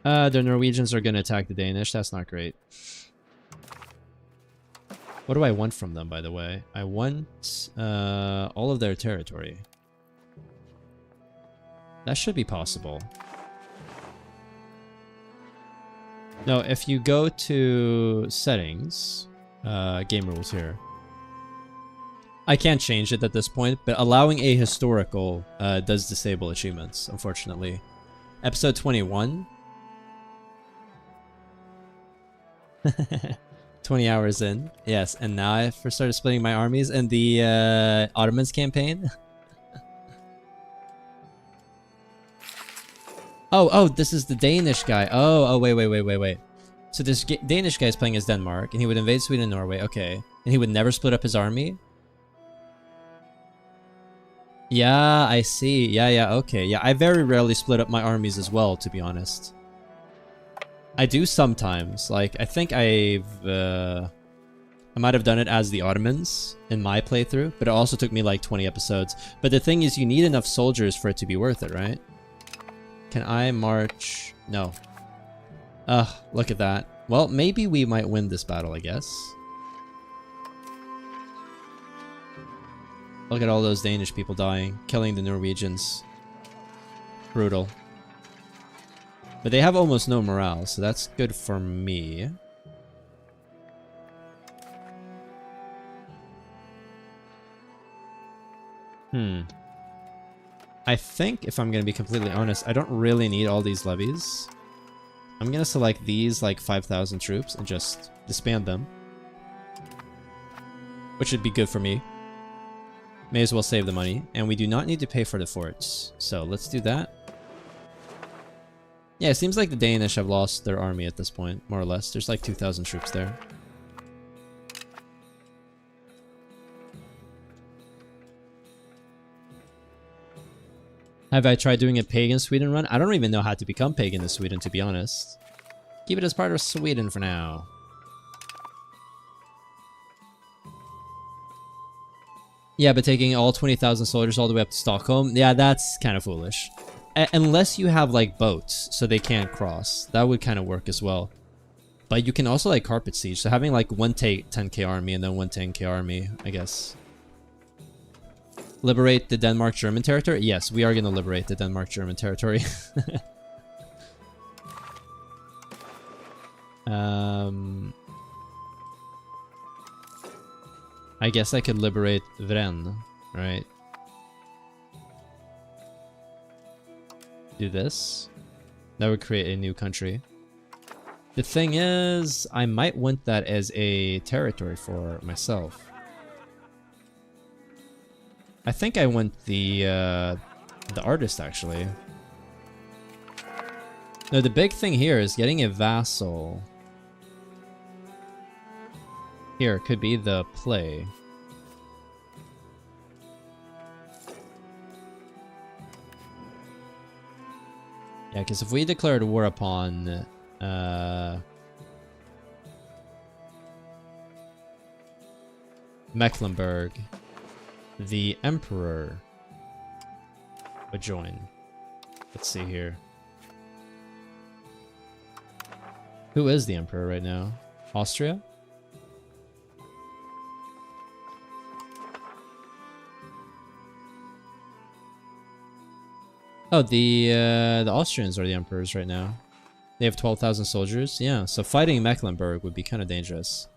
The Norwegians are going to attack the Danish. That's not great. What do I want from them, by the way? I want all of their territory. That should be possible. No, if you go to settings, game rules here. I can't change it at this point, but allowing a historical does disable achievements, unfortunately. Episode 21. 20 hours in. Yes, and now I first started splitting my armies in the Ottomans campaign. Oh, this is the Danish guy. Oh, wait. So this Danish guy is playing as Denmark, and he would invade Sweden and Norway. Okay. And he would never split up his army? Yeah, I see. Yeah, okay. Yeah, I very rarely split up my armies as well, to be honest. I do sometimes. Like, I think I might have done it as the Ottomans in my playthrough, but it also took me like 20 episodes. But the thing is, you need enough soldiers for it to be worth it, right? Can I march? No. Ugh, look at that. Well, maybe we might win this battle, I guess. Look at all those Danish people dying, killing the Norwegians. Brutal. But they have almost no morale, so that's good for me. I think, if I'm going to be completely honest, I don't really need all these levies. I'm going to select these, like, 5,000 troops and just disband them. Which would be good for me. May as well save the money. And we do not need to pay for the forts. So let's do that. Yeah, it seems like the Danish have lost their army at this point, more or less. There's like 2,000 troops there. Have I tried doing a pagan Sweden run? I don't even know how to become pagan in Sweden, to be honest. Keep it as part of Sweden for now. Yeah, but taking all 20,000 soldiers all the way up to Stockholm, yeah, that's kind of foolish. Unless you have, like, boats, so they can't cross. That would kind of work as well. But you can also, like, carpet siege. So having, like, one 10k army and then one 10k army, I guess. Liberate the Denmark-German territory? Yes, we are going to liberate the Denmark-German territory. I guess I could liberate Vren, right? Do this. That would create a new country. The thing is, I might want that as a territory for myself. I think I want the artist, actually. No, the big thing here is getting a vassal. Here, could be the play. Yeah, because if we declared war upon Mecklenburg, the Emperor would join. Let's see here. Who is the Emperor right now? Austria? Oh, the Austrians are the emperors right now. They have 12,000 soldiers. Yeah, so fighting Mecklenburg would be kind of dangerous.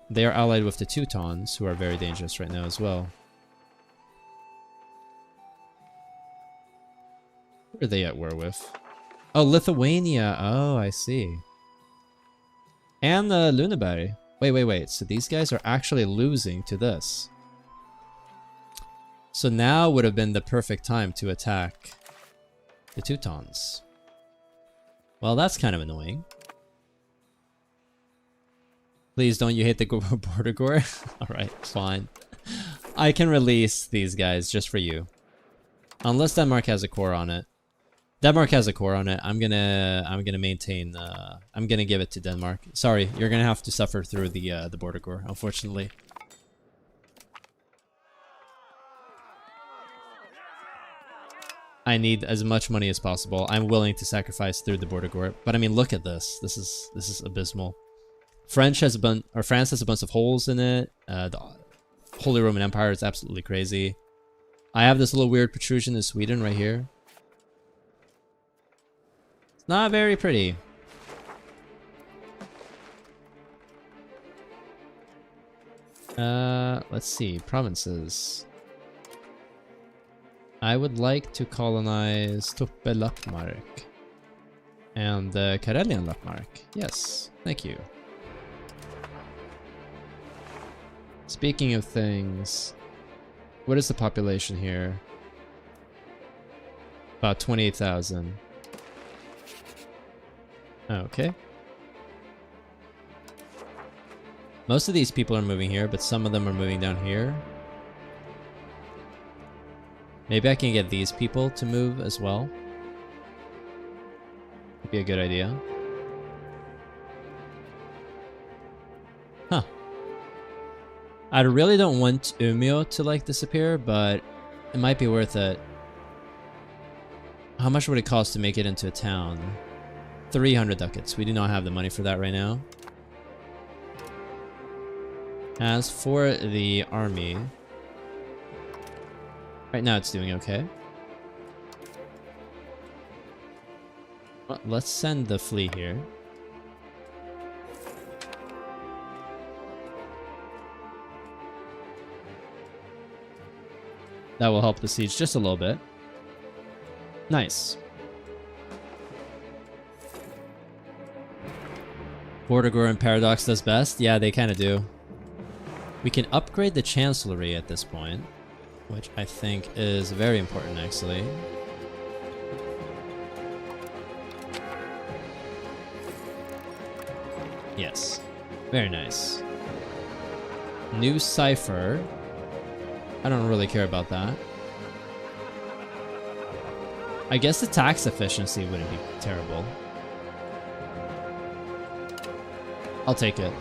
They are allied with the Teutons, who are very dangerous right now as well. Who are they at war with? Oh, Lithuania. Oh, I see. And Luneberg. Wait. So these guys are actually losing to this. So now would have been the perfect time to attack the Teutons. Well, that's kind of annoying. Please don't you hate the border gore? Alright, fine. I can release these guys just for you. Unless Denmark has a core on it. Denmark has a core on it. I'm gonna maintain I'm gonna give it to Denmark. Sorry, you're gonna have to suffer through the border gore, unfortunately. I need as much money as possible. I'm willing to sacrifice through the border gore. But I mean, look at this. This is abysmal. France has a bunch of holes in it. The Holy Roman Empire is absolutely crazy. I have this little weird protrusion in Sweden right here. It's not very pretty. Let's see. Provinces. I would like to colonize Tuppe Lappmark and Karelian Lappmark. Yes, thank you. Speaking of things, what is the population here? About 28,000. Okay. Most of these people are moving here, but some of them are moving down here. Maybe I can get these people to move as well. Would be a good idea. Huh. I really don't want Umeå to like disappear, but it might be worth it. How much would it cost to make it into a town? 300 ducats. We do not have the money for that right now. As for the army, right now it's doing okay. Well, let's send the fleet here. That will help the siege just a little bit. Nice. Vortigor and Paradox does best? Yeah, they kind of do. We can upgrade the Chancellery at this point, which I think is very important, actually. Yes. Very nice. New Cipher. I don't really care about that. I guess the tax efficiency wouldn't be terrible. I'll take it.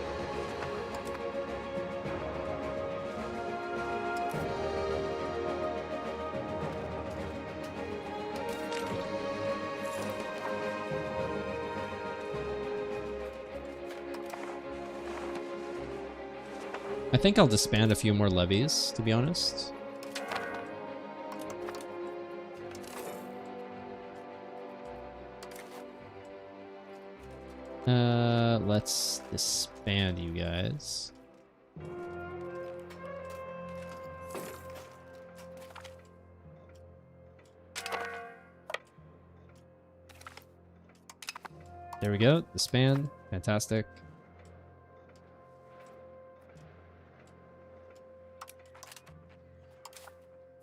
I think I'll disband a few more levies, to be honest. Let's disband you guys. There we go, disband, fantastic.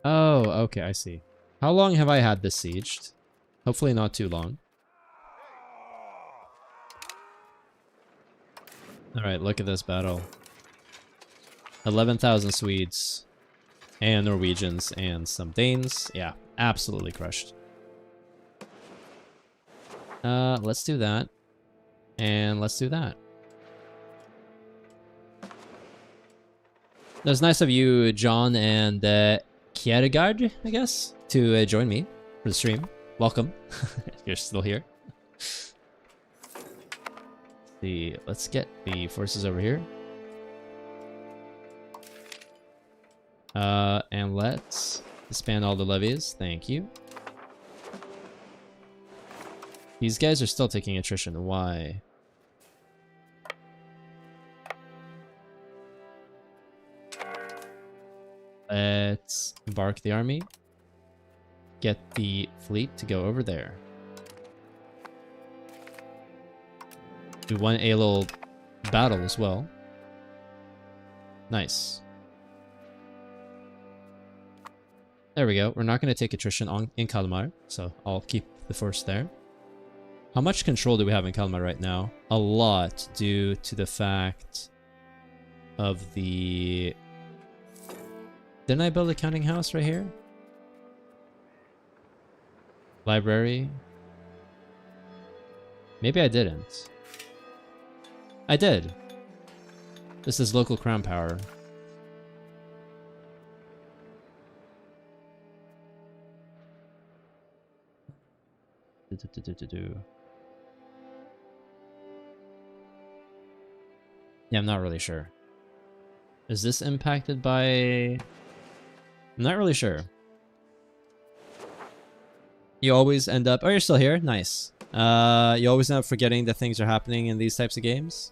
Oh, okay, I see. How long have I had this sieged? Hopefully not too long. Alright, look at this battle. 11,000 Swedes. And Norwegians and some Danes. Yeah, absolutely crushed. Let's do that. And let's do that. It was nice of you, John and Kierkegaard, I guess, to join me for the stream. Welcome. You're still here. Let's get the forces over here. And let's disband all the levies. Thank you. These guys are still taking attrition. Why? Let's embark the army. Get the fleet to go over there. We won a little battle as well. Nice. There we go. We're not going to take attrition in Kalmar, so I'll keep the force there. How much control do we have in Kalmar right now? A lot, due to the fact of the... Didn't I build a counting house right here? Library? Maybe I didn't. I did. This is local crown power. Yeah, I'm not really sure. Is this impacted by... I'm not really sure. You always end up... Oh, you're still here? Nice. You always end up forgetting that things are happening in these types of games.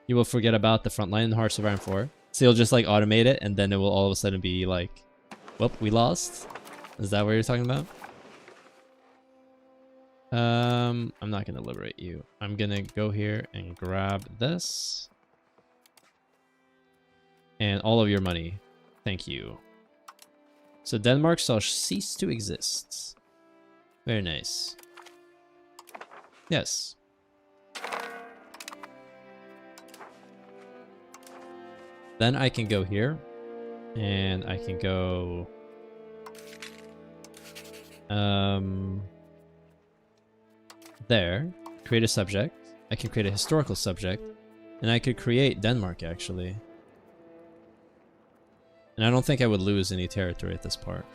You will forget about the front line in Hearts of Iron 4. So you'll just like automate it, and then it will all of a sudden be like, whoop, we lost? Is that what you're talking about? I'm not gonna liberate you. I'm gonna go here and grab this. And all of your money. Thank you. So Denmark shall cease to exist. Very nice. Yes. Then I can go here. And I can go... there. Create a subject. I can create a historical subject. And I could create Denmark, actually. And I don't think I would lose any territory at this part.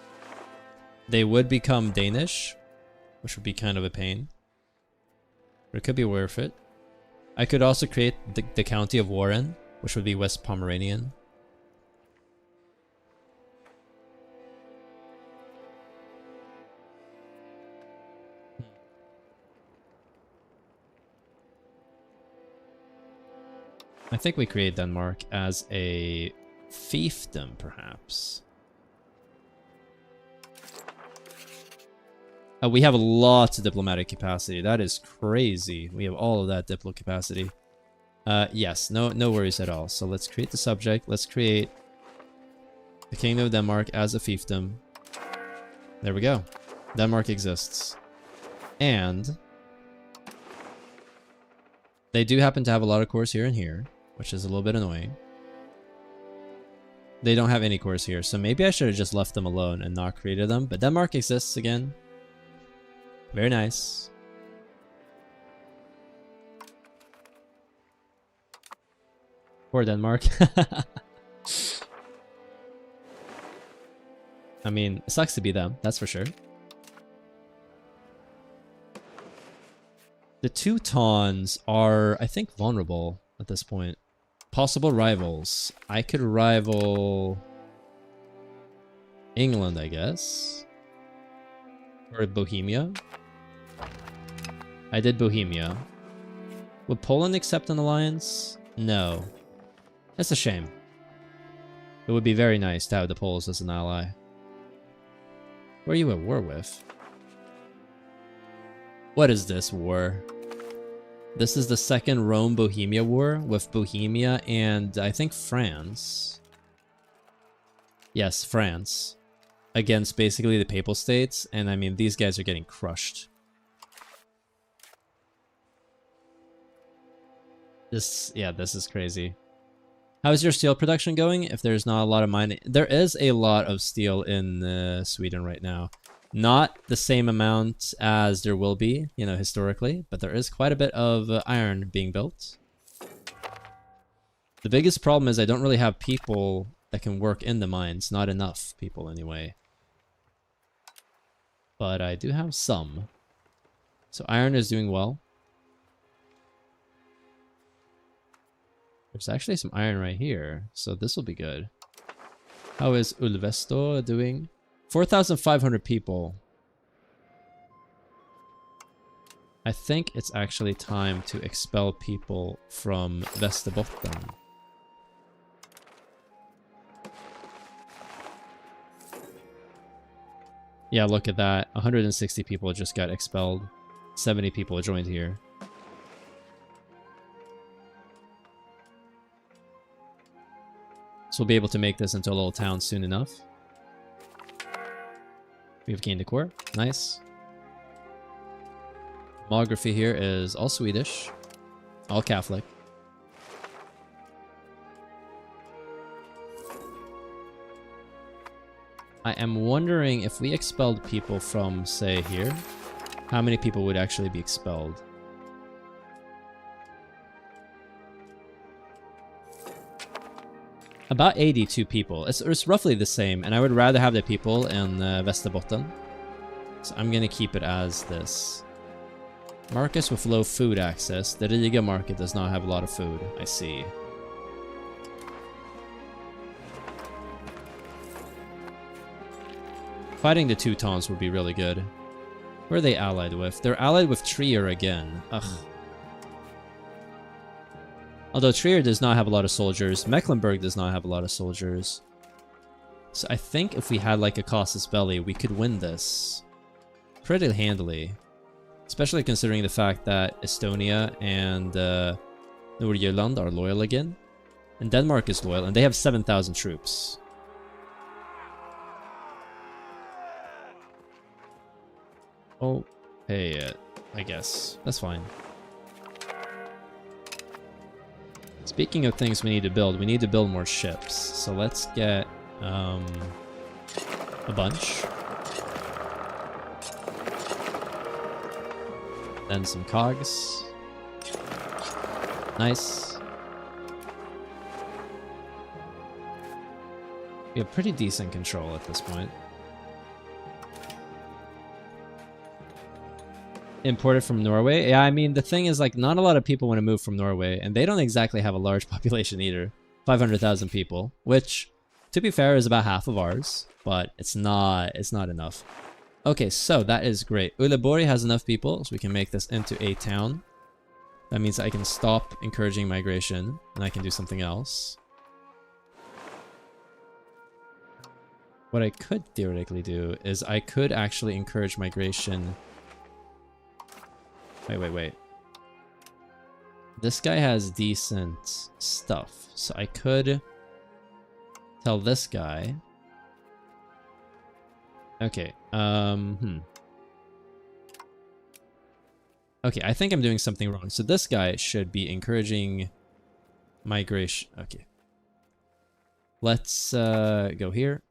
They would become Danish, which would be kind of a pain. But it could be worth it. I could also create the county of Warren, which would be West Pomeranian. I think we create Denmark as a fiefdom, perhaps. Oh, we have lots of diplomatic capacity. That is crazy. We have all of that diplo capacity. Yes, no worries at all. So let's create the subject. Let's create the Kingdom of Denmark as a fiefdom. There we go. Denmark exists. And they do happen to have a lot of cores here and here, which is a little bit annoying. They don't have any cores here, so maybe I should have just left them alone and not created them. But Denmark exists again. Very nice. Poor Denmark. I mean, it sucks to be them, that's for sure. The Teutons are, I think, vulnerable at this point. Possible rivals. I could rival England, I guess. Or Bohemia. I did Bohemia. Would Poland accept an alliance? No. That's a shame. It would be very nice to have the Poles as an ally. Who are you at war with? What is this war? This is the second Rome-Bohemia war with Bohemia and I think France. Yes, France. Against basically the Papal States, and I mean, these guys are getting crushed. This is crazy. How's your steel production going? If there's not a lot of mining, there is a lot of steel in Sweden right now. Not the same amount as there will be, you know, historically, but there is quite a bit of iron being built. The biggest problem is I don't really have people that can work in the mines. Not enough people, anyway. But I do have some. So iron is doing well. There's actually some iron right here, so this will be good. How is Ulvesto doing? 4,500 people. I think it's actually time to expel people from Västerbotten. Yeah, look at that. 160 people just got expelled. 70 people joined here. So we'll be able to make this into a little town soon enough. We have gained a core. Nice. Demography here is all Swedish. All Catholic. I am wondering if we expelled people from, say, here, how many people would actually be expelled? About 82 people. It's roughly the same, and I would rather have the people in Västerbotten. So I'm gonna keep it as this. Marcus with low food access. The Riga market does not have a lot of food. I see. Fighting the Teutons would be really good. Who are they allied with? They're allied with Trier again. Ugh. Although Trier does not have a lot of soldiers, Mecklenburg does not have a lot of soldiers. So I think if we had like a casus belli, we could win this pretty handily. Especially considering the fact that Estonia and Nordirland are loyal again. And Denmark is loyal, and they have 7,000 troops. Oh, hey, I guess. That's fine. Speaking of things we need to build more ships. So let's get a bunch. Then some cogs. Nice. We have pretty decent control at this point. Imported from Norway? Yeah, I mean, the thing is, like, not a lot of people want to move from Norway, and they don't exactly have a large population either. 500,000 people, which, to be fair, is about half of ours, but it's not enough. Okay, so that is great. Uleåborg has enough people, so we can make this into a town. That means I can stop encouraging migration, and I can do something else. What I could theoretically do is I could actually encourage migration. Wait. This guy has decent stuff, so I could tell this guy. Okay, Okay, I think I'm doing something wrong. So this guy should be encouraging migration. Okay. Let's go here.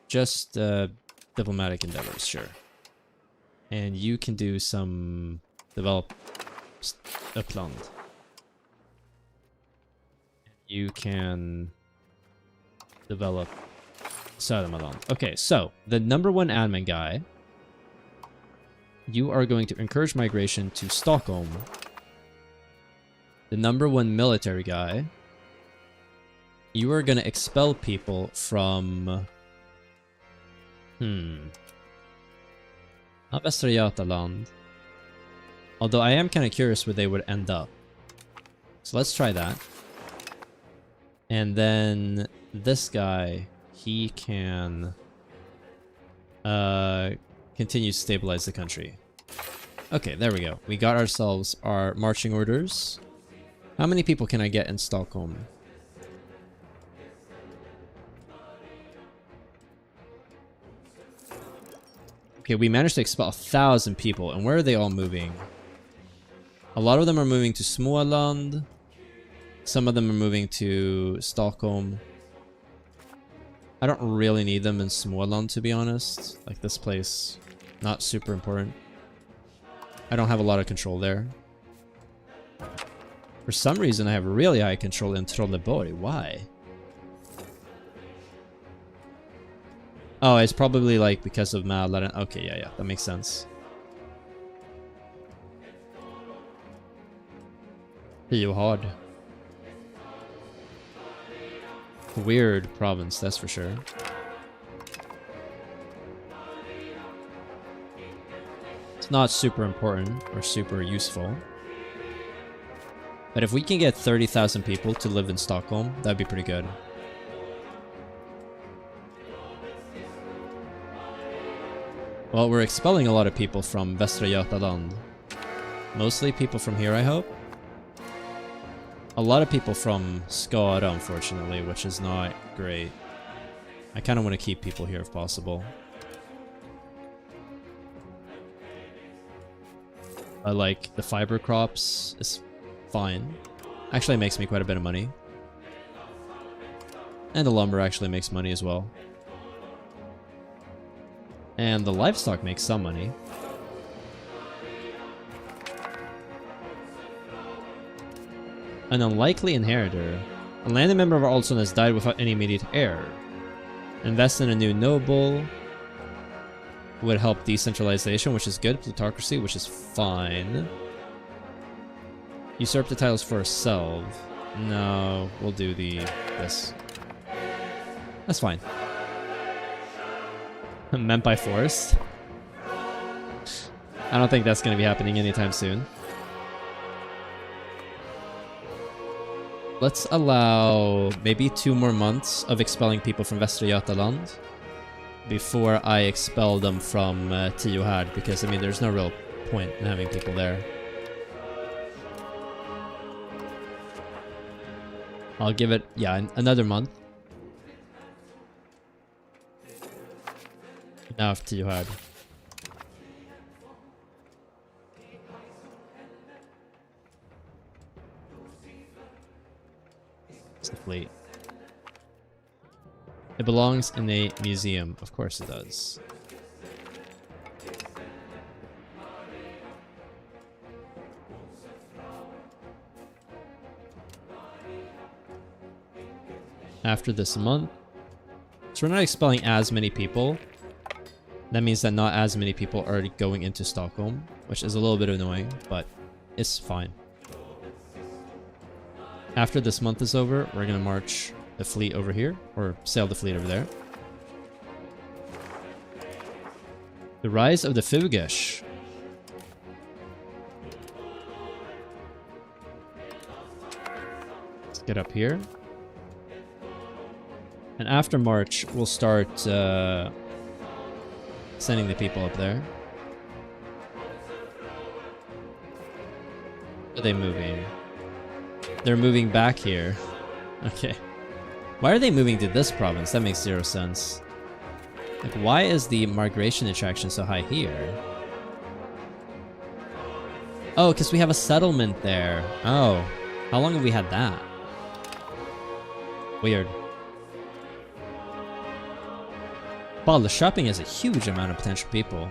Just diplomatic endeavors, sure. And you can do some develop Uppland. You can develop Södermanland. Okay, so the #1 admin guy, you are going to encourage migration to Stockholm. The #1 military guy, you are going to expel people from... Not Västra Götaland. Although I am kind of curious where they would end up. So let's try that. And then this guy, he can continue to stabilize the country. Okay, there we go. We got ourselves our marching orders. How many people can I get in Stockholm? Okay, we managed to expel 1,000 people, and where are they all moving? A lot of them are moving to Småland. Some of them are moving to Stockholm. I don't really need them in Småland, to be honest. Like, this place, not super important. I don't have a lot of control there. For some reason, I have really high control in Trelleborg. Why? Oh, it's probably like because of Mälaren. Okay, yeah, that makes sense. You hard. Weird province, that's for sure. It's not super important or super useful. But if we can get 30,000 people to live in Stockholm, that'd be pretty good. Well, we're expelling a lot of people from Västra Götaland. Mostly people from here, I hope. A lot of people from Skara, unfortunately, which is not great. I kind of want to keep people here if possible. I like the fiber crops is fine. Actually, it makes me quite a bit of money. And the lumber actually makes money as well. And the livestock makes some money. An unlikely inheritor. A landed member of our old son has died without any immediate heir. Invest in a new noble. Would help decentralization, which is good. Plutocracy, which is fine. Usurp the titles for ourselves. No, we'll do this. That's fine. Meant by force. I don't think that's going to be happening anytime soon. Let's allow maybe 2 more months of expelling people from Västra Götaland before I expel them from Tiohärd, because I mean there's no real point in having people there. I'll give it, yeah, another month. Now for Tiohärd. It's the fleet. It belongs in a museum. Of course it does. After this month. So we're not expelling as many people. That means that not as many people are going into Stockholm, which is a little bit annoying, but it's fine. After this month is over, we're going to march the fleet over here, or sail the fleet over there. The rise of the Fugish. Get up here. And after March, we'll start sending the people up there. Where are they moving? They're moving back here. Okay. Why are they moving to this province? That makes zero sense. Like, why is the migration attraction so high here? Oh, because we have a settlement there. Oh. How long have we had that? Weird. Wow, the shopping has a huge amount of potential people.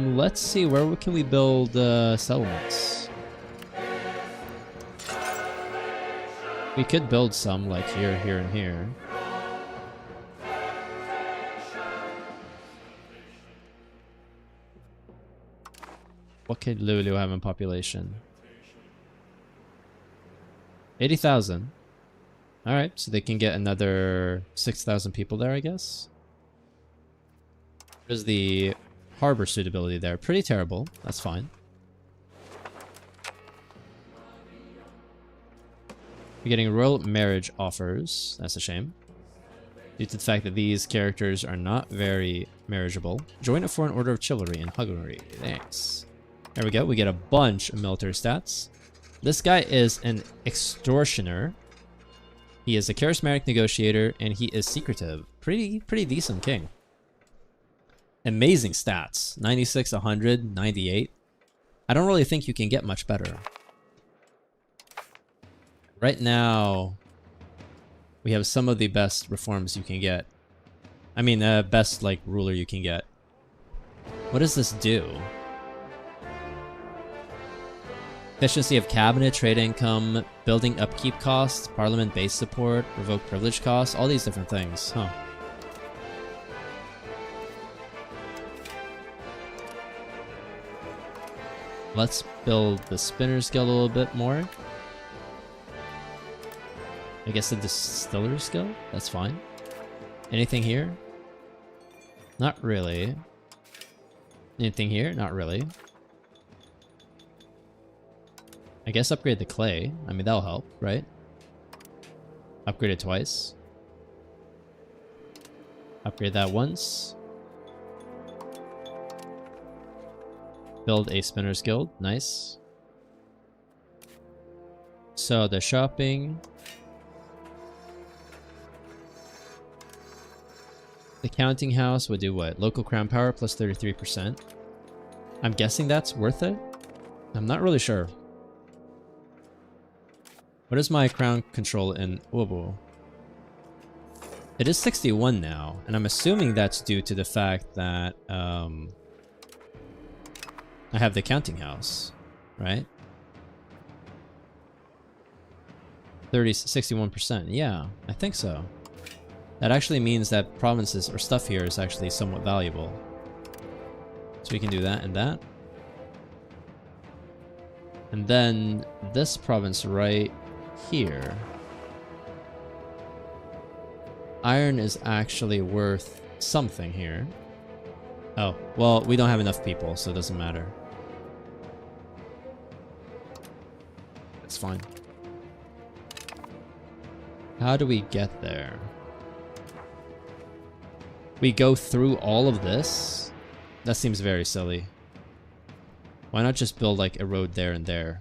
Let's see, where can we build settlements? We could build some like here, here, and here. What could Lulu have in population? 80,000. Alright, so they can get another 6,000 people there, I guess. There's the harbor suitability there. Pretty terrible. That's fine. We're getting royal marriage offers. That's a shame. Due to the fact that these characters are not very marriageable. Join a foreign order of chivalry in Hungary. Thanks. There we go. We get a bunch of military stats. This guy is an extortioner. He is a charismatic negotiator, and he is secretive. Pretty decent king. Amazing stats. 96, 100, 98. I don't really think you can get much better. Right now, we have some of the best reforms you can get. I mean, best, like, ruler you can get. What does this do? Efficiency of cabinet, trade income, building upkeep costs, parliament base support, revoke privilege costs, all these different things. Huh. Let's build the Spinner's Guild a little bit more. I guess the Distiller's Guild? That's fine. Anything here? Not really. Anything here? Not really. I guess upgrade the clay. I mean, that'll help, right? Upgrade it twice. Upgrade that once. Build a Spinner's Guild. Nice. So the shopping. The counting house would do what? Local crown power plus 33%. I'm guessing that's worth it? I'm not really sure. What is my crown control in Ubu? It is 61 now, and I'm assuming that's due to the fact that I have the counting house, right? 61%. Yeah, I think so. That actually means that provinces or stuff here is actually somewhat valuable. So we can do that and that. And then this province right here. Iron is actually worth something here. Oh, well, we don't have enough people, so it doesn't matter. It's fine. How do we get there? We go through all of this? That seems very silly. Why not just build like a road there and there?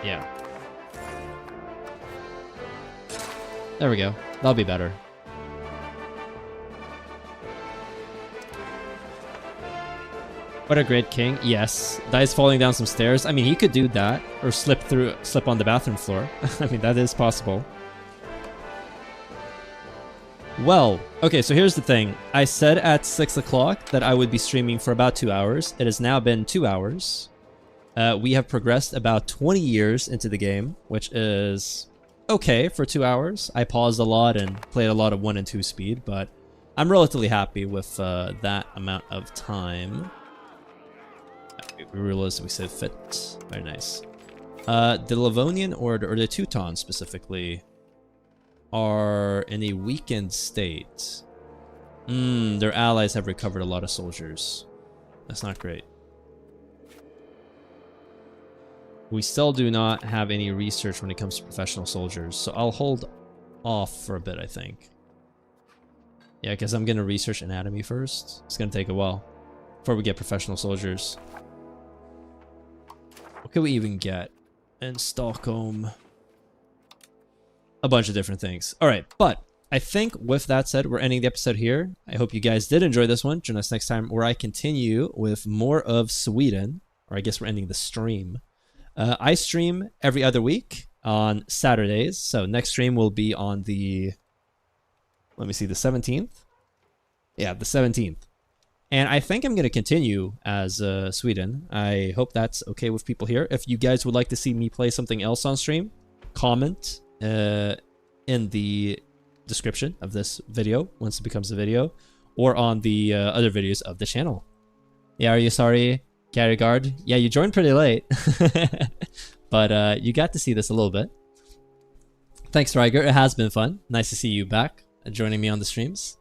Yeah. There we go. That'll be better. What a great king. Yes. Dies falling down some stairs. I mean, he could do that. Or slip on the bathroom floor. I mean, that is possible. Well, okay, so here's the thing. I said at 6 o'clock that I would be streaming for about 2 hours. It has now been 2 hours. We have progressed about 20 years into the game, which is okay for 2 hours. I paused a lot and played a lot of 1 and 2 speed, but I'm relatively happy with that amount of time. We realized we said fit. Very nice. The Livonian Order, or the Teutons specifically. are in a weakened state. Their allies have recovered a lot of soldiers. That's not great. We still do not have any research when it comes to professional soldiers, so I'll hold off for a bit, I think. Yeah, because I'm going to research anatomy first. It's going to take a while before we get professional soldiers. What can we even get in Stockholm? A bunch of different things. All right, but I think with that said, we're ending the episode here. I hope you guys did enjoy this one. Join us next time where I continue with more of Sweden, or I guess we're ending the stream. I stream every other week on Saturdays. So next stream will be on the, let me see, the 17th? Yeah, the 17th. And I think I'm going to continue as Sweden. I hope that's okay with people here. If you guys would like to see me play something else on stream, comment in the description of this video once it becomes a video, or on the other videos of the channel. Yeah, are you sorry, Gary Guard? Yeah, you joined pretty late. But you got to see this a little bit. Thanks, Ryger. It has been fun. Nice to see you back joining me on the streams.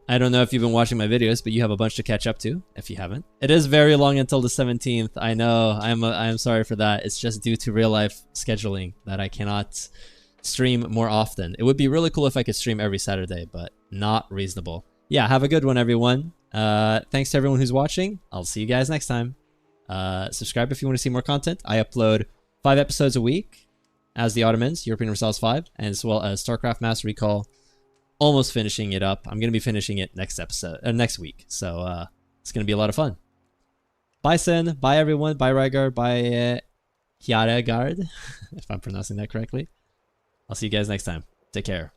I don't know if you've been watching my videos, but you have a bunch to catch up to if you haven't. It is very long until the 17th. I know. I'm sorry for that. It's just due to real life scheduling that I cannot stream more often. It would be really cool if I could stream every Saturday, but not reasonable. Yeah, have a good one, everyone. Thanks to everyone who's watching. I'll see you guys next time. Subscribe if you want to see more content. I upload 5 episodes a week as the Ottomans, European Universalis 5, as well as StarCraft Master Recall. Almost finishing it up. I'm going to be finishing it next week. So it's going to be a lot of fun. Bye, Sin. Bye, everyone. Bye, Rygar. Bye, Hjaregard, if I'm pronouncing that correctly. I'll see you guys next time. Take care.